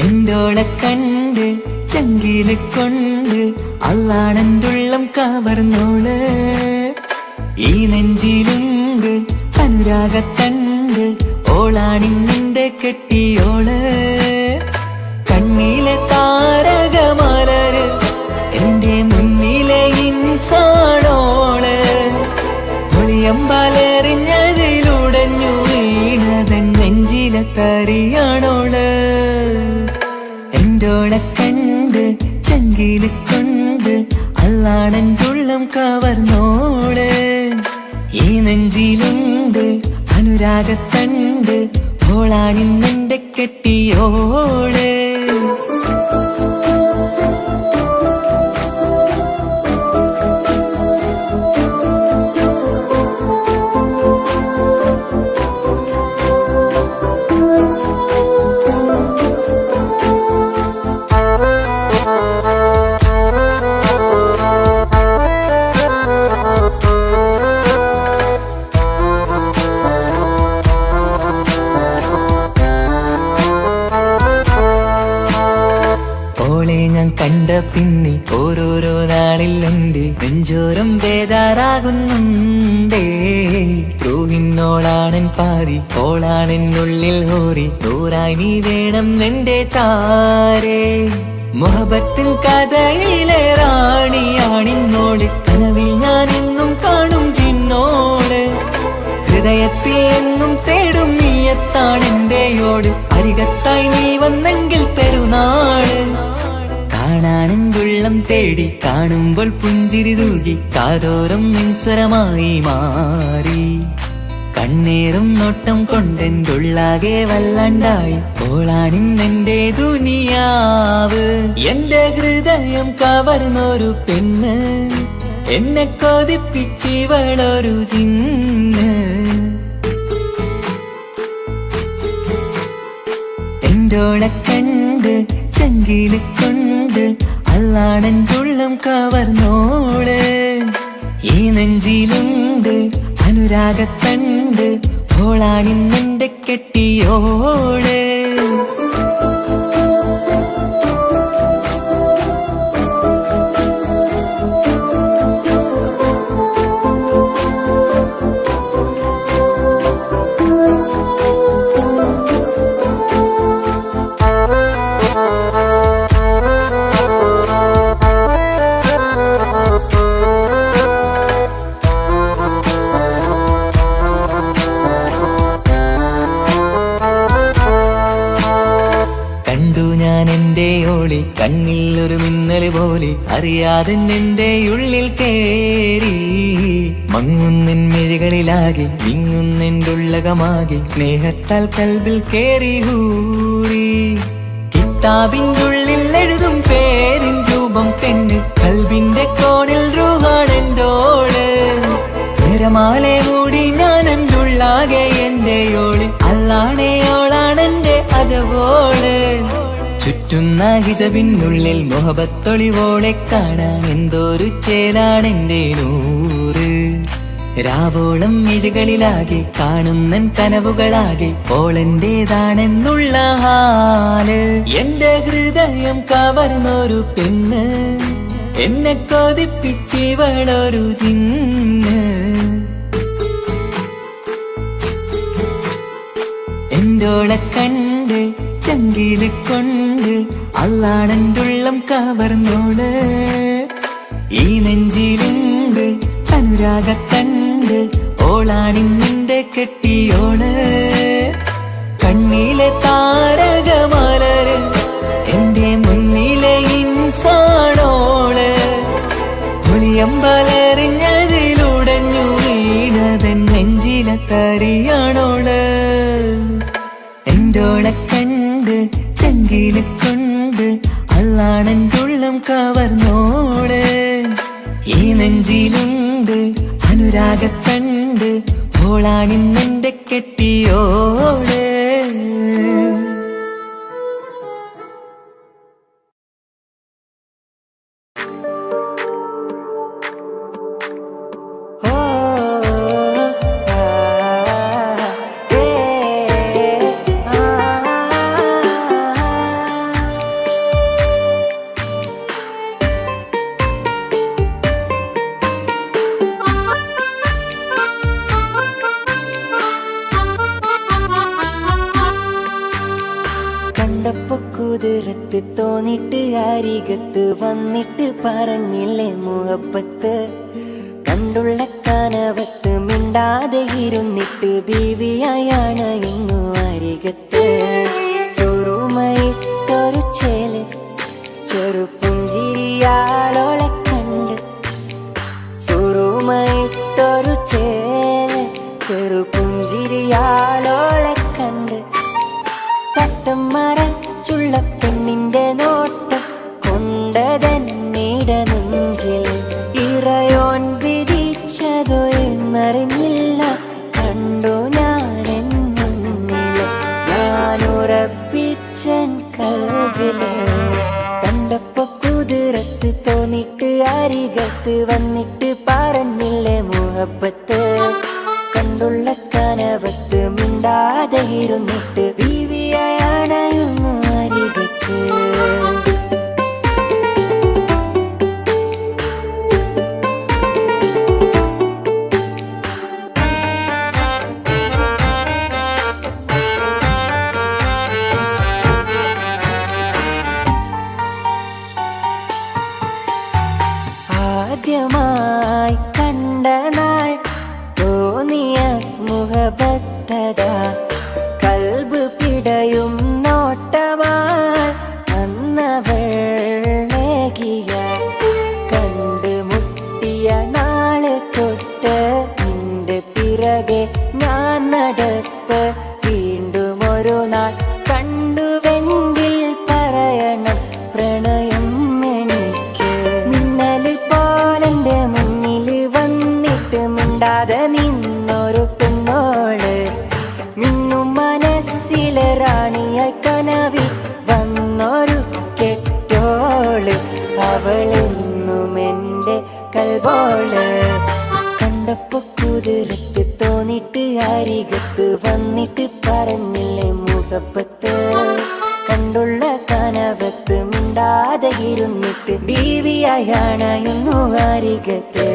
എന്തോളെ കണ്ട് ചങ്കില് കൊണ്ട് അള്ളാണെന്തുള്ളം കവർന്നോള് ഈ നെഞ്ചിലുണ്ട് അനുരാഗത്തണ്ട് ഓളാണിന്നിന്റെ കെട്ടിയോള് കണ്ണിലെ താരകമലര് എന്റെ മുന്നിലെ ഇൻസാണോള് ഒളിയമ്പാലെറിഞ്ഞതിലുടഞ്ഞു വീണതൻ നെഞ്ചിലെ തറിയാണോള് എന്തോളെ കണ്ട് ചങ്കില് കൊണ്ട് അള്ളാണെന്തുള്ളം കവർന്നോള് ഈ നെഞ്ചിലുണ്ട് അനുരാഗത്തണ്ട് ഓളാണിന്നെന്റെ കെട്ടിയോള് കണ്ട പിന്നെ ഓരോരോ നാളിലുണ്ട് നെഞ്ചോരം ബേജാറാകുന്നുണ്ടേ റൂഹിന്നോളാണൻ പാതി ഓളാണെന്നുള്ളിൽ ഹോറി നൂറായി നീ വേണം നിന്റെ ചാരേ മുഹബത്തിൻ കഥയിലെ റാണിയാണിന്നോട് കനവിൽ ഞാൻ എന്നും കാണും ചിന്നോട് ഹൃദയത്തിൽ എന്നും തേടും നീയത്താണെന്റെയോട് അരികത്തായി നീ വന്നെങ്കിൽ പെരുന്നാള് കാണാനെന്തുള്ളം തേടി കാണുമ്പോൾ പുഞ്ചിരി തൂകി കാതോരം നിൻസ്വരമായി മാറി കണ്ണേറും നോട്ടം കൊണ്ടെന്തുള്ളാകെ വല്ലാണ്ടായി ഓളാണിന്നെന്റെ ദുനിയാവ് എന്റെ ഹൃദയം കവർന്നൊരു പെണ്ണ് എന്നെ കൊതിപ്പിച്ചിവളൊരു ജിന്ന് എന്തോളെ കണ്ട് ചങ്കില് കൊണ്ട് അള്ളാണെന്തുള്ളം കവർന്നോള് ഈ നെഞ്ചിലുണ്ട് അനുരാഗത്തണ്ട് ഓളാണിന്നെന്റെ കെട്ടിയോള് കണ്ണിൽ ഒരു മിന്നല് പോലെ അറിയാതെ നിന്റെ ഉള്ളിൽ കേറി മങ്ങുന്നിൻ മിഴികളിലാകെ വിങ്ങുന്നെന്റെ ഉള്ളകമാകെ സ്നേഹത്താൽ കൽബിൽ കേറി ഹൂറി കിതാബിന്റെ ഉള്ളിൽ എഴുതും പേരിൻ രൂപം പെണ്ണ് കൽബിന്റെ കോണിൽ റൂഹാണെന്തോള് നിറമാലെ മൂടി ഞാൻ എൻ്റെ ഉള്ളാകെ എന്റെ ഓള് അല്ലാണേയോളാണെന്റെ അജവോള് ചുറ്റുന്ന ഹിജബിനുള്ളിൽ മുഹബത്തൊളിവോളെ കാണാൻ എന്തോരു ചേലാണെന്റെ നൂറ് രാവോളം മിഴികളിലാകെ കാണുന്നൻ കനവുകളാകെ ഓളെന്റേതാണെന്നുള്ള ഹാല് എന്റെ ഹൃദയം കവർന്നൊരു പെണ്ണ് എന്നെ കൊതിപ്പിച്ചിവളൊരു ജിന്ന് എന്തോളെ കണ്ട് ചങ്കില് കൊണ്ട് അള്ളാണെന്തുള്ളം കവർന്നോള് ഈ നെഞ്ചിലുണ്ട് അനുരാഗത്തണ്ട് ഓളാണിന്നിന്റെ കെട്ടിയോള് കണ്ണിലെ താരകമലര് എന്റെ മുന്നിലെ ഇൻസാണോള് ഒളിയമ്പലെറിഞ്ഞതിലുടഞ്ഞു വീണതൻ നെഞ്ചിലെ തറിയാണോള് എന്തോളെ കണ്ട് ചങ്കില് കൊണ്ട് അള്ളാണെന്തുള്ളം കവർന്നോള് ഈ നെഞ്ചിലുണ്ട് അനുരാഗത്തണ്ട് ഓളാണിന്നെന്റെ കെട്ടിയോള് കണ്ടപ്പോ കുതിരത്ത് തോന്നിട്ട് അരികത്ത് വന്നിട്ട് പറഞ്ഞില്ലേ മുഹബത്ത് കണ്ടുള്ള കനവത്ത് മിണ്ടാതെ ഇരുന്നിട്ട് ബീവിയായാണ് ഇന്നു അരികത്ത് സുറുമയിട്ടൊരു ചേല് ചെറുപുഞ്ചിരിയാലോളെ കണ്ട് സുറുമയിട്ടൊരു ചേല് ചെറുപുഞ്ചിരിയാലോളെ കണ്ട് തട്ടം മറച്ചുള്ള പെണ്ണിന്റെ നോട്ടം കൊണ്ടതന്നീട നെഞ്ചിൽ ഇറയോൻ വിധിച്ചതോ എന്നറിഞ്ഞില്ല കണ്ടു ഞാനെന്നുന്നില്ല ഞാനുറപ്പിച്ചൻ കൽവില് കണ്ടപ്പോ കുതിരത്ത് തോന്നിട്ട് അരികത്ത് വന്നിട്ട് പറഞ്ഞില്ലേ മുഹബത്ത് കണ്ടുള്ള കനവത്ത് മിണ്ടാതെ ഇരുന്നിട്ട് ബീവിയാണയുന്നു അരികത്ത് ആദ്യമായി കണ്ട നാൾ തോന്നിയ മുഹബത്തത കൽബ് പിടയും നോട്ടമാൽ അന്നവളേകിയ കണ്ട് മുട്ടിയ നാളെ തൊട്ട് നിന്റെ പിറകെ ഞാൻ നടപ്പ് വീണ്ടും ഒരു നാൾ കണ്ടുവെങ്കിൽ പറയണം പ്രണയം എനിക്ക് മിന്നല് പോലെന്റെ മുന്നിൽ വന്നിട്ട് മിണ്ടാതെ നിന്നൊരു പെണ്ണോള് മിന്നും മനസ്സിലെ റാണിയ കനവിൽ വന്നൊരു കെട്ടോള് അവളെന്നും എന്റെ കൽബോള് കണ്ടപ്പോ കുതിരത്ത് തോന്നിട്ട് അരികത്ത് വന്നിട്ട് പറഞ്ഞില്ലേ മുഹബത്ത് കണ്ടുള്ള കനവത്ത് മിണ്ടാതെ ഇരുന്നിട്ട് ബീവിയാണയുന്നു അരികത്ത്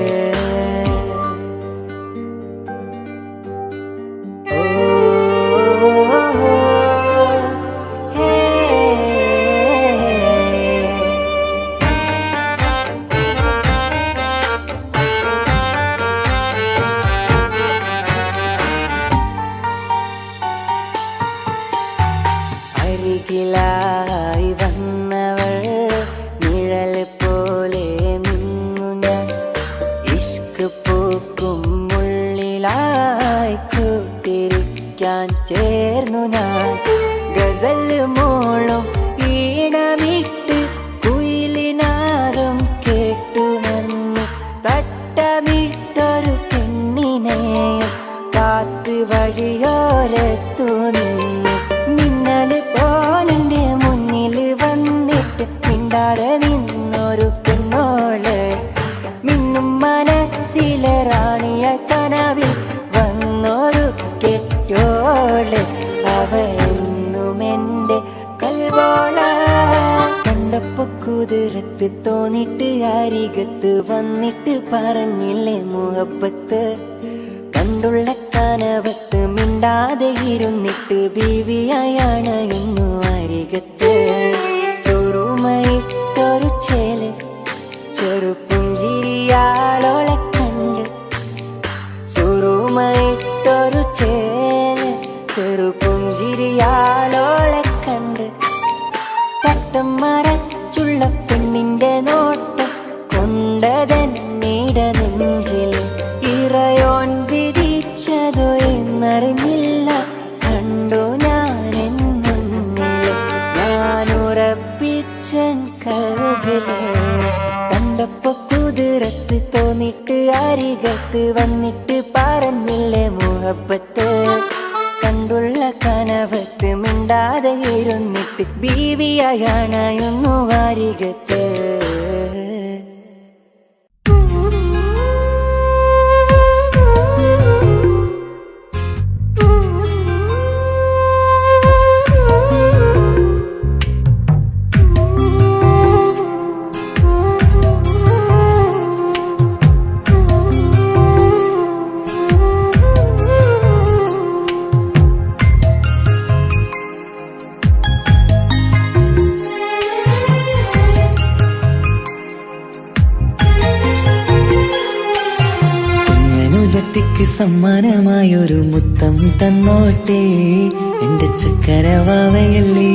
അരികിലായി വന്നവൾ നിഴൽ പോലെ നിന്നു ഞാൻ ഇഷ്ക് പൂക്കും ഉള്ളിലായി കൂട്ടിരിക്കാൻ ചേർന്നു ഞാൻ ഗസൽ മോളും ഈണമിട്ട് കുയിലിനാദം കേട്ടുണർന്നു തട്ടമിട്ടൊരു പെണ്ണിനെയും കാത്ത് വഴിയോരത്തു നിന്നു മിന്നല് പോലെന്റെ മുന്നിൽ വന്നിട്ട് മിണ്ടാതെ നിന്നൊരു പെണ്ണോള് മിന്നും മനസ്സിലെ റാണിയ കനവിൽ വന്നൊരു കെട്ടോള് അവളെന്നും എന്റെ കൽബോള കണ്ടപ്പോ കുതിരത്ത് തോന്നിട്ട് അരികത്ത് വന്നിട്ട് പറഞ്ഞില്ലേ മുഹബത്ത് കണ്ടുള്ള കനവത്ത് മിണ്ടാതെ ഇരുന്നിട്ട് ബീവിയായാണ് ഇന്നു അരികത്ത് സുറുമയിട്ടൊരു ചേല് ചെറുപുഞ്ചിരിയാലോളെ കണ്ട് സുറുമയിട്ടൊരു ചേല് ചെറുപുഞ്ചിരിയാലോളെ കണ്ട് തട്ടം മറച്ചുള്ള പെണ്ണിന്റെ നോട്ടം കൊണ്ടതന്നീട നെഞ്ചിൽ ഇറയോൻ വിധിച്ചതോ എന്നറിഞ്ഞില്ല കണ്ടു ഞാനെന്നുന്നില്ല ഞാനുറപ്പിച്ചൻ കൽവില് കണ്ടപ്പോ കുതിരത്ത് തോന്നിട്ട് അരികത്ത് വന്നിട്ട് പറഞ്ഞില്ലേ മുഹബത്ത് കണ്ടുള്ള കനവത്ത് മിണ്ടാതെ ഇരുന്നിട്ട് ബീവിയാണയുന്നു അരികത്ത് കുഞ്ഞനുജത്തിക്ക് സമ്മാനമായൊരു മുത്തം തന്നോട്ടെ എന്റെ ചക്കരവാവയല്ലേ.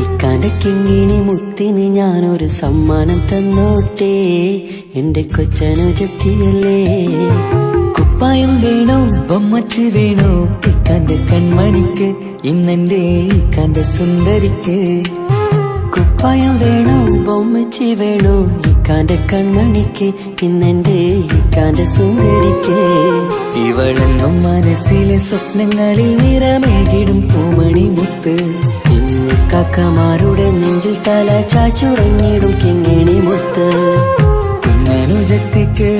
ഇക്കാന്റെ കിങ്ങിണി മുത്തിന് ഞാനൊരു സമ്മാനം തന്നോട്ടെ എന്റെ കൊച്ചനുജത്തിയല്ലേ. കുപ്പായം വേണോ ബൊമ്മച്ച് വേണോ ഇക്കാന്റെ കൺമണിക്ക്, ഇന്നെന്റെ ഇക്കാന്റെ സുന്ദരിക്ക്. കുപ്പായം വേണോ ബൊമ്മച്ചി വേണോ ഇക്കാന്റെ കൺമണിക്ക്, ഇന്നെന്റെ ഇക്കാന്റെ സുന്ദരിക്ക്. ഇവളെന്നും മനസ്സിലെ സ്വപ്നങ്ങളിൽ നിറമേകിടും പൂമണി മുത്ത്. ഇന്ന് കാക്കമാരുടെ നെഞ്ചിൽ തല ചാച്ചുറങ്ങിടും കിങ്ങിണി മുത്ത്. കുഞ്ഞനുജത്തിക്ക്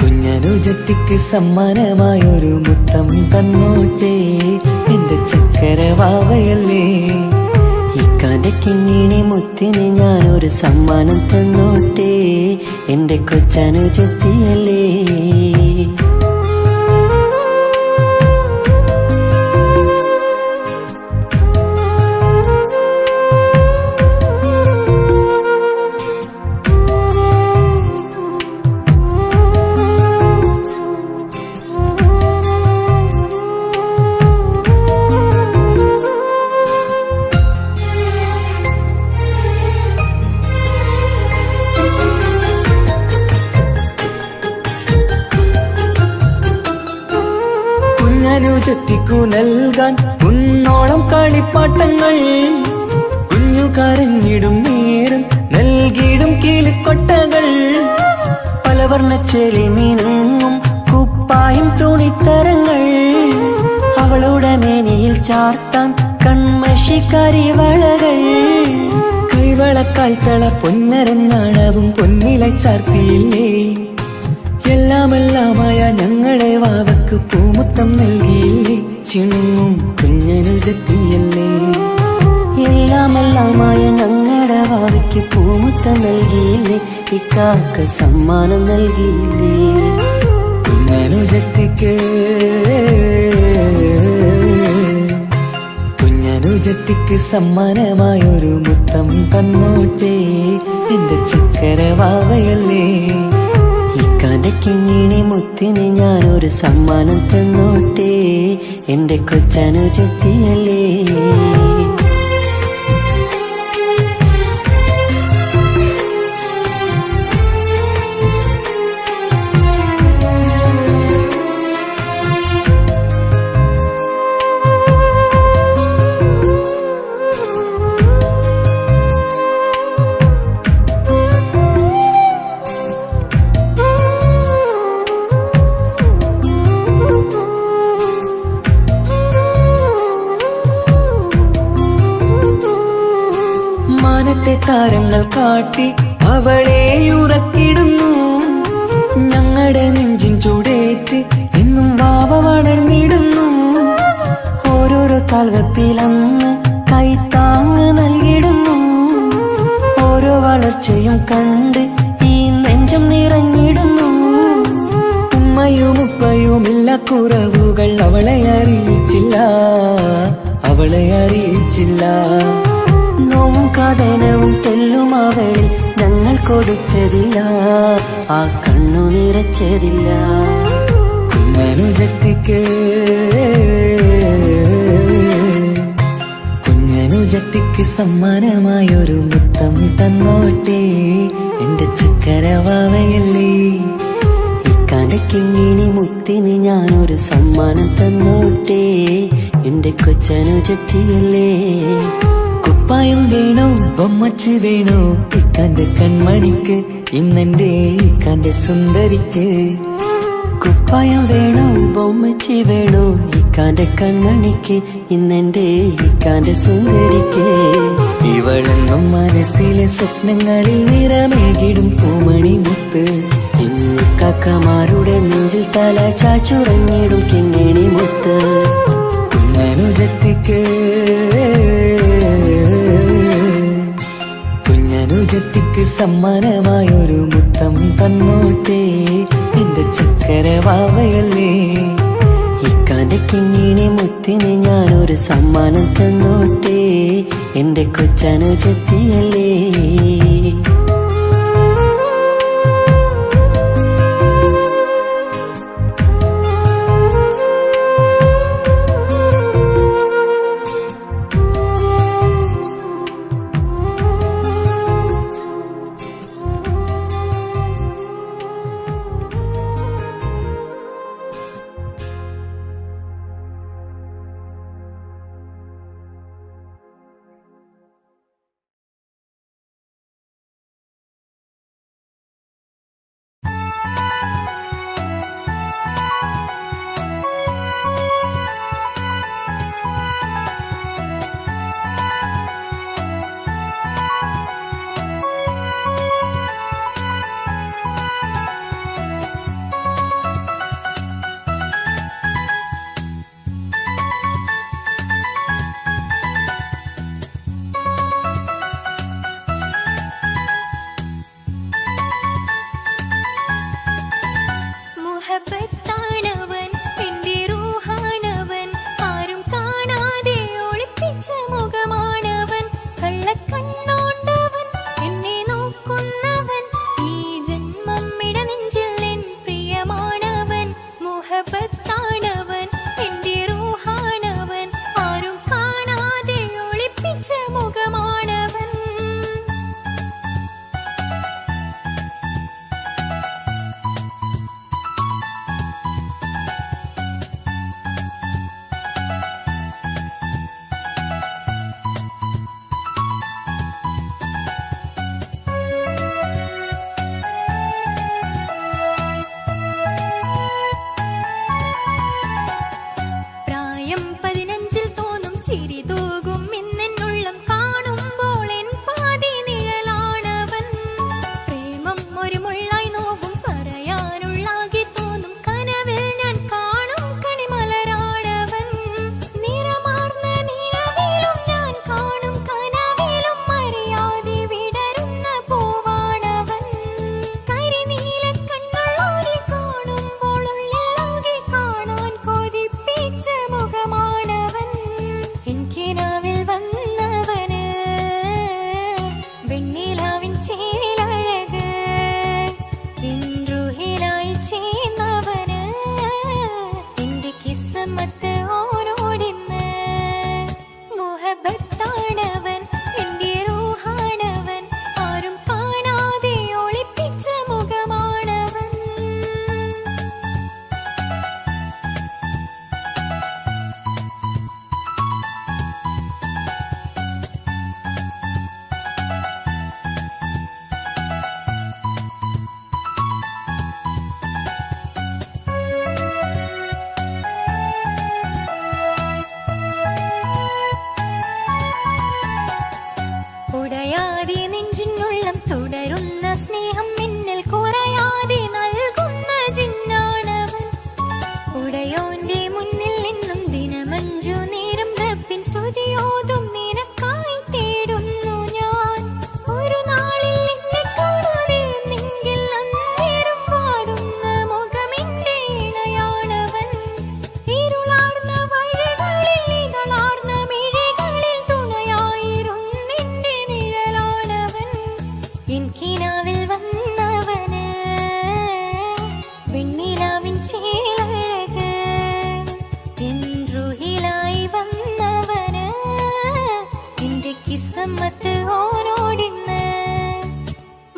കുഞ്ഞനുജത്തിക്ക് സമ്മാനമായൊരു മുത്തം തന്നോട്ടെ എന്റെ ചക്കരവാവയല്ലേ. ഇക്കാന്റെ കിങ്ങിണി മുത്തിന് ഞാനൊരു സമ്മാനം തന്നോട്ടെ എന്റെ കൊച്ചനുജത്തിയല്ലേ. കുഞ്ഞനുജത്തിക്കു നൽകാൻ കുന്നോളം കളിപ്പാട്ടങ്ങൾ, കുഞ്ഞു കരഞ്ഞിടും നേരം നൽകിയിടും കീലിക്കൊട്ടകൾ. പലവർണ്ണച്ചെളി മീനും കുപ്പായും തുണിത്തരങ്ങൾ, അവളുടെ മേനിയിൽ ചാർത്താൻ കൺമഷിക്കാരി വളകൾ. കൈവളക്കാൽ തള പൊന്നരഞ്ഞാണവും പൊന്നില ചാർത്തിയില്ലേ. എല്ലാമെല്ലാമായ ഞങ്ങളുടെ വാവക്ക് പൂമുത്തം നൽകിയില്ലേ. ചിണുങ്ങും കുഞ്ഞനുജത്തിയല്ലേ. എല്ലാമെല്ലാമായ ഞങ്ങളുടെ വാവയ്ക്ക് പൂമുത്തം നൽകിയില്ലേ. ഇക്കാക്ക സമ്മാനം നൽകിയില്ലേ. കുഞ്ഞനുജത്തിക്ക് കുഞ്ഞനുജത്തിക്ക് സമ്മാനമായൊരു മുത്തം തന്നോട്ടെ എന്റെ ചക്കരവാവയല്ലേ. ഇക്കാന്റെ കിങ്ങിണി മുത്തിന് ഞാനൊരു സമ്മാനം തന്നോട്ടെ എന്റെ കൊച്ചനുജത്തിയല്ലേ. മാനത്തെ താരങ്ങൾ കാട്ടി അവളെ ഉറക്കിടുന്നു. ഞങ്ങളുടെ നെഞ്ചിൻ ചൂടേറ്റ് എന്നും വാവ വളർന്നിടുന്നു. ഓരോരോ കാൽവെപ്പിലന്ന് കൈത്താങ്ങ് നൽകിടുന്നു. ഓരോ വളർച്ചയും കണ്ട് ഈ നെഞ്ചം നിറഞ്ഞിടുന്നു. ഉമ്മയും ഉപ്പയുമില്ല കുറവുകൾ അവളെ അറിയിച്ചില്ല, അവളെ അറിയിച്ചില്ല. നോവും കഥനവും തെല്ലും അവളിൽ ഞങ്ങൾ കൊടുത്തതില്ല, ആ കണ്ണു നിറച്ചതില്ല. കുഞ്ഞനുജത്തിക്ക് കുഞ്ഞനുജത്തിക്ക് സമ്മാനമായൊരു മുത്തം തന്നോട്ടെ എന്റെ ചക്കരവാവയല്ലേ. ഇക്കാന്റെ കിങ്ങിണി മുത്തിന് ഞാനൊരു സമ്മാനം തന്നോട്ടെ എന്റെ കൊച്ചനുജത്തിയല്ലേ. കുപ്പായം വേണോ ബൊമ്മച്ച് വേണോ ഇക്കാന്റെ കൺമണിക്ക്, ഇന്നെന്റെ ഇക്കാന്റെ സുന്ദരിക്ക്. കുപ്പായം വേണോ ബൊമ്മച്ച് വേണോ ഇക്കാന്റെ കൺമണിക്ക്, ഇന്നെന്റെ ഇക്കാന്റെ സുന്ദരിക്ക്. ഇവളെന്നും മനസ്സിലെ സ്വപ്നങ്ങളിൽ നിറമേകിടും പൂമണി മുത്ത്. ഇന്ന് കാക്കമാരുടെ നെഞ്ചിൽ തല ചാച്ചുറങ്ങിടും കിങ്ങിണി മുത്ത്. കുഞ്ഞനുജത്തിക്ക് കുഞ്ഞനുജത്തിക്ക് സമ്മാനമായൊരു മുത്തം തന്നോട്ടെ എന്റെ ചക്കരവാവയല്ലേ. ഇക്കാന്റെ കിങ്ങിണി മുത്തിന് ഞാനൊരു സമ്മാനം തന്നോട്ടെ എന്റെ കൊച്ചനുജത്തിയല്ലേ. 15 തോന്നും ചിരി തൂകും ഇന്നെന്നുള്ളം കാണുമ്പോൾ എൻ പാതി നിഴലാണവൻ പ്രേമം ഒരു മുള്ളായി നോവും പറയാനുള്ളാകെ തോന്നും കനവിൽ ഞാൻ കാണും കണിമലരാണവൻ നിറമാർന്ന നിലവിലും ഞാൻ കാണും കനവിലും അറിയാതെ വിടരുന്ന പൂവാണവൻ കരിനീല കണ്ണുള്ളോരെ കാണുമ്പോൾ ഉള്ളിലാകെ കാണാൻ കൊതിപ്പിച്ച മുഖമാണവൻ എനിക്കിനാവിൽ വന്നവന് വെണ്ണിലാവിൻ ചേലഴക് ഇൻറുഹിലായി ചേർന്നവന് എന്റെ കിസ്മത്ത് ഓരോടിന്ന് മുഹബത്താണവൻ എന്റെ റൂഹാണവൻ ആരും കാണാതെ ഒളിപ്പിച്ച മുഖമാണവൻ ഉടയാതെ നെഞ്ചിനുള്ളം തുടരുന്ന സ്നേഹം എന്നിൽ കുറയാതെ നൽകുന്ന ജിന്നാണവൻ ഉടയോന്റെ മുന്നിൽ നിന്നും ദിനമഞ്ചു നേരം റബ്ബിൻ സ്തുതിയോതും നിനക്കായി തേടുന്നു ഞാൻ ഒരു നാളിൽ എന്നെ കാണാതെ നെഞ്ചിൽ അന്നേരം പാടുന്ന മുഖമെന്റെ ഇണയാണവൻ ഇരുളാർന്ന വഴികളിൽ ഇതളാർന്ന മിഴികളിൽ തുണയായിരുന്നെന്റെ നിഴലാണവൻ എനിക്കിനാവിൽ വന്നവന് വെണ്ണിലാവിൻ ചേലഴക് എൻറുഹിലായി വന്നവന് എന്റെ കിസ്മത്ത് ഓരോടിന്ന്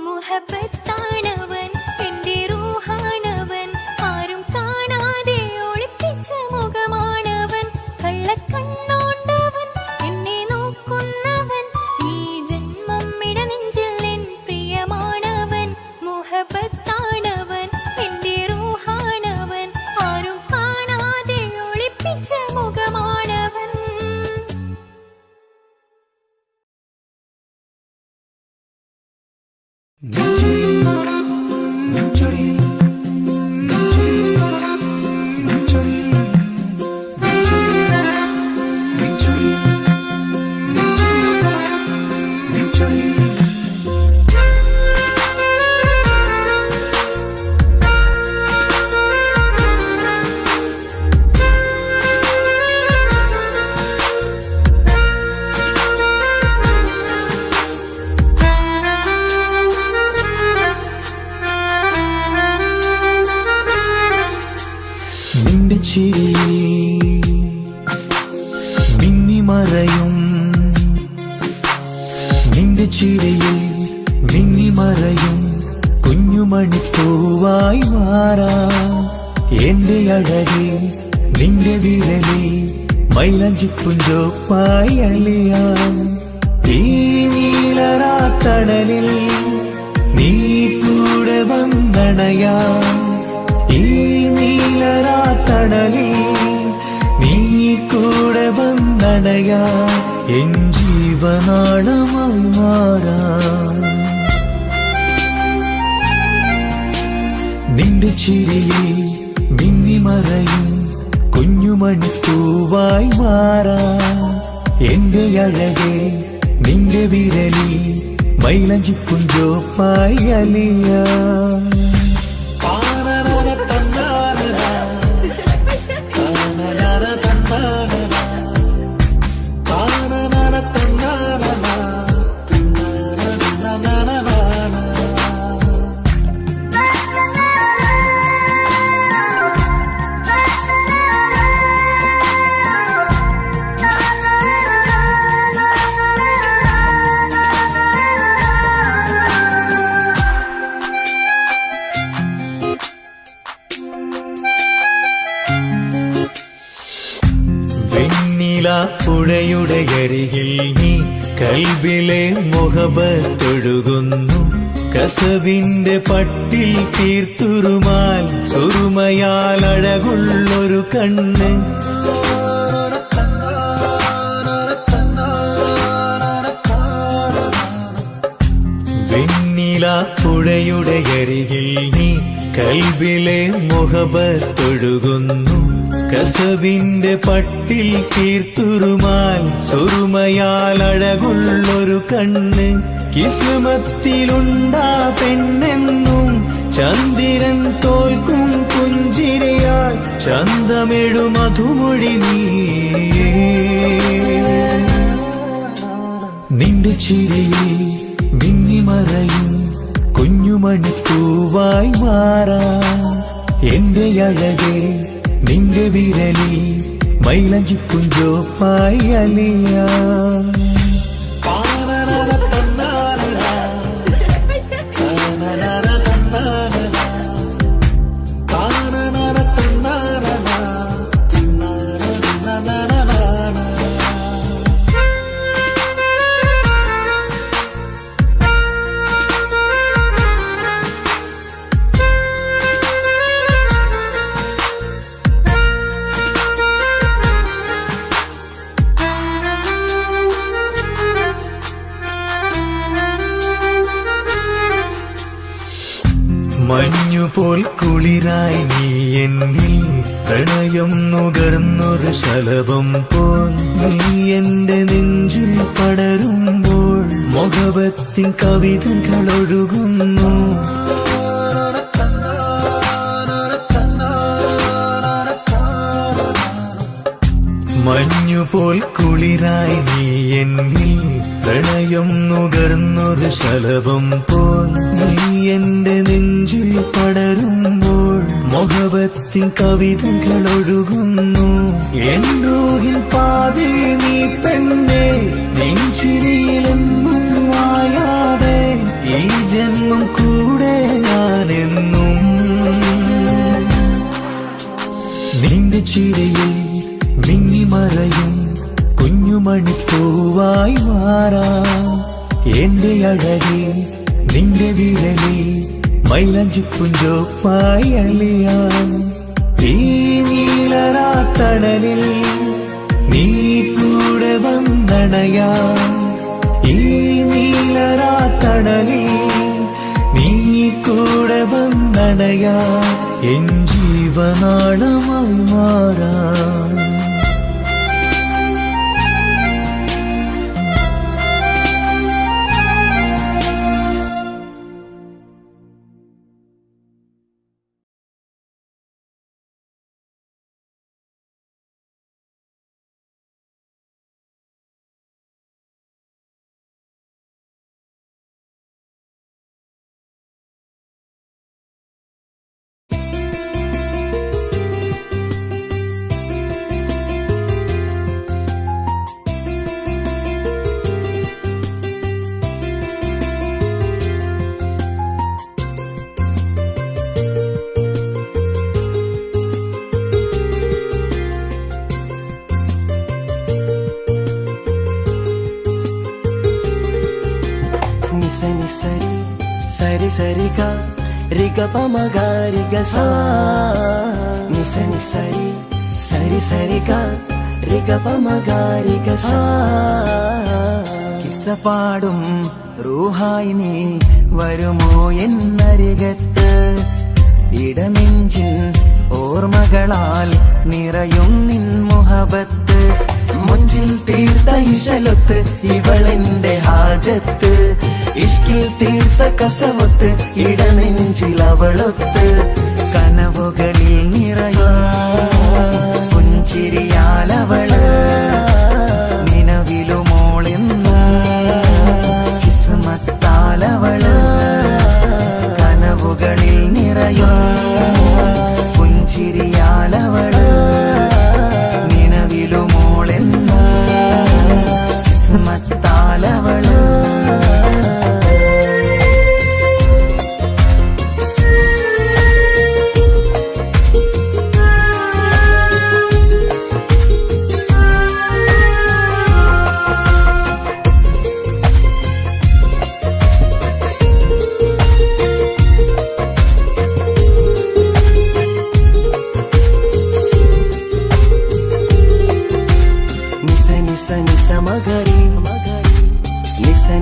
മുഹബത്താണവൻ എന്റെ റൂഹാണവൻ ആരും കാണാതെ ഒളിപ്പിച്ച മുഖമാണവൻ കള്ളക്കണ്ണോണ്ടവൻ എന്നെ നോക്കുന്നവൻ ഈ ജന്മം ഇടനെഞ്ചിൽ എൻ പ്രിയമാണവൻ മുഹബത്താണവൻ എന്റെ റൂഹാണവൻ ആരും കാണാതെ ഒളിപ്പിച്ച മുഖമാണവൻ നിന്റെ ചിരിയിൽ മിന്നിമറയും നിന്റെ ചിരിയിൽ മിന്നിമറയും കുഞ്ഞുമണിപ്പൂവായി മാറാം എന്റെ അഴകെ നിന്റെ വിരലി മൈലഞ്ചിപ്പുഞ്ചോപ്പായി അലിയാം ഈ നീലരാത്തണലിൽ നീ കൂടെ വന്നണയാം ഈ നീലരാത്തണലിൽ നീ കൂടെ വന്നണയാ എൻ ജീവനാളമായി മാറാം നിന്റെ ചിരിയിൽ മിന്നിമറയും കുഞ്ഞുമണിപ്പൂവായി മാറാം എന്റെ അഴകെ നിന്റെ വിരലി മൈലഞ്ചിപ്പുഞ്ചോപ്പായി അലിയാം പുഴയുടെ അരികിൽ നീ കൽബിലെ മുഹബത്തൊഴുകുന്നു കസവിന്റെ പട്ടിൽ തീർത്തുറുമാൽ സുറുമയാൽ അഴകുള്ളൊരു കണ്ണ് പുഴയുടെ അരികിൽ നീ കൽബിലെ മുഹബത്തൊഴുകുന്നു കസവിന്റെ പട്ടിൽ തീർത്തുറുമാൽ സുറുമയാൽ അഴകുള്ളൊരു കണ്ണ് കിസ്മത്തിലുണ്ടാ പെണ്ണെന്നും ചന്ദ്രൻ തോൽക്കും പുഞ്ചിരിയാൽ ചന്തമെഴു മധുമൊഴി നീയേ നിന്റെ ചിരിയിൽ മിന്നിമറയും കുഞ്ഞുമണിപ്പൂവായി മാറാ എന്റെ അഴകെ നിന്റെ വിരലിൽ മൈലഞ്ചിപ്പുഞ്ചോപ്പായി അലിയാ മഞ്ഞുപോൽ കുളിരായി നീ എന്നിൽ പ്രണയം നുകർന്നൊരു ശലഭം പോൽ നീ എന്റെ നെഞ്ചിൽ പടരുമ്പോൾ മുഖവത്തിൻ കവിതകൾ ഒഴുകുന്നു മഞ്ഞുപോൽ കുളിരായി നീ എന്നിൽ പ്രണയം നുകർന്നൊരു ശലഭം പോൽ നീ എന്റെ നെഞ്ചിൽ പടരുമ്പോൾ മുഖവത്തിൻ കവിതകൾ ഒഴുകുന്നു എന്നൂഹിൻ പാതി നീ പെണ്ണെ നെഞ്ചിരിയിലെന്നും മായാതെ ഈ ജന്മം കൂടെ ഞാനെന്നും നിന്റെ ചിരിയിൽ മിന്നിമറയും കുഞ്ഞുമണിപ്പൂവായി മാറാ എന്റെ അഴകെ നിന്റെ വിരലിൽ മൈലഞ്ചിപ്പുഞ്ചോപ്പായി അലിയാ ഈ നീലരാത്തണലിൽ നീ കൂടെ വന്നണയാ ഈ നീലരാത്തണലിൽ നീ കൂടെ വന്നണയാ എൻ ജീവനാളമായി മാറാ సరి సరిగా రిగ పమగా రిగ సా నిసని సరి సరి సరిగా రిగ పమగా రిగ సా കിസ്സപാടും റൂഹായി നീ വരുമോ എന്നരികത്ത് ഇടനെഞ്ചിൻ ഓർമ്മകളാൽ നിറയും നിൻ മുഹബത്ത് മുഞ്ചിൽ തീർത്ത ഇശലൊത്ത് ഇവളെന്റെ ഹാജത്ത് ഇഷ്കിൽ തീർത്ത കസവത്ത് ഇടനെഞ്ചിൽ അവളൊത്ത് കനവുകളിൽ നിറയും പുഞ്ചിരിയാലവള് നിലവിലുമോളെന്ന് കിസ്മത്താലവള് കനവുകളിൽ നിറയും പുഞ്ചിരിയാലവള് നിലവിലുമോളെന്ന് കിസ്മത്താലവള്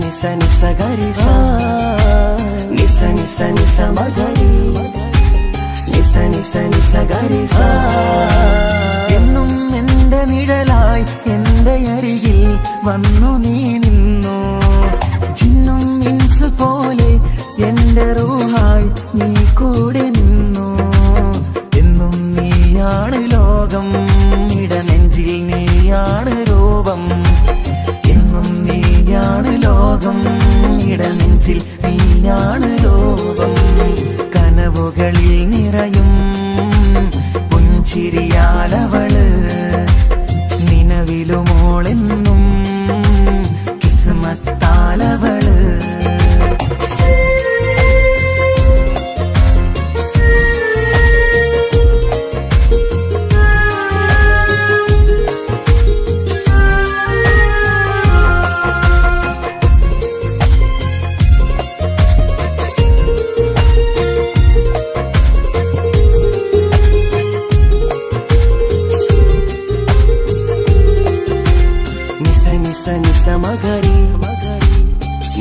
నిస నిస గరి సా నిస നിസ നിസ നിസ മകരി നിസ നിസ നിസ ഗരി സ. എന്നും എന്റെ നിഴലായി എന്റെ അരികിൽ വന്നു നീ നിന്നു. ജിന്നും ഇൻസ് പോലെ എന്റെ റൂഹായി നീ കൂടെ നിന്നു. എന്നും നീയാണ് ലോകം, ഇടനെഞ്ചിൽ നീയാണ് രൂപം. എന്നും നീയാണ് ലോകം, ഇടനെഞ്ചിൽ നീയാണ് രൂപം. കനവുകളിൽ നിറയും പുഞ്ചിരിയാലവള്, നിലവിലുമോളെന്നും കിസ്മത്താലവള്. നിസ നിസ മകരി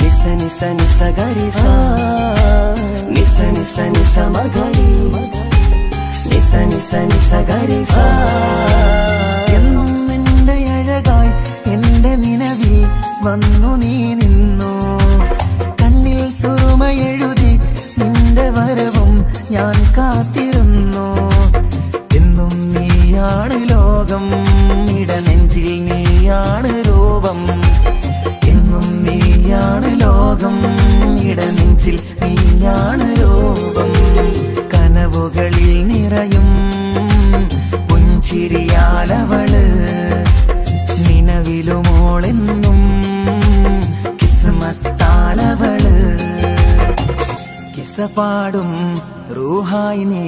നിസ നിസ നിസ ഗരി സ. നിസ നിസ നിസ മകരി നിസ നിസ നിസ ഗരി സ. എന്നും എന്റെ അഴകായി എന്റെ നിലവിൽ വന്നു നീ നിന്നു. കണ്ണിൽ സുറുമയെഴുതി നിന്റെ വരവും ഞാൻ കാത്തിരുന്നു. എന്നും നീയാണ് ലോകം, ഇടനെഞ്ചിൽ നീയാണ് രൂപം. എന്നും നീയാണ് ലോകം, ഇടനെഞ്ചിൽ നീയാണ് രൂപം. കനവുകളിൽ നിറയും പുഞ്ചിരിയാലവള്, നിലവിലുമോളെന്നും കിസ്മത്താലവള്. കിസപാടും റൂഹായി നീ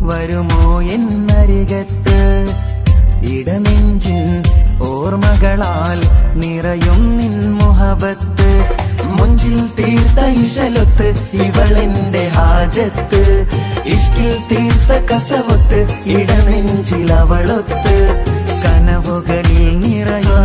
വരുമോ എന്നരികത്ത്. ഇടനെഞ്ചിൻ ഓർമ്മകളാൽ നിറയും നിൻ മുഹബത്ത്. മുഞ്ചിൽ തീർത്ത ഇശലൊത്ത് ഇവളെന്റെ ഹാജത്ത്. ഇഷ്കിൽ തീർത്ത കസവൊത്ത് ഇടനെഞ്ചിൽ അവളൊത്ത്. കനവുകളിൽ നിറയും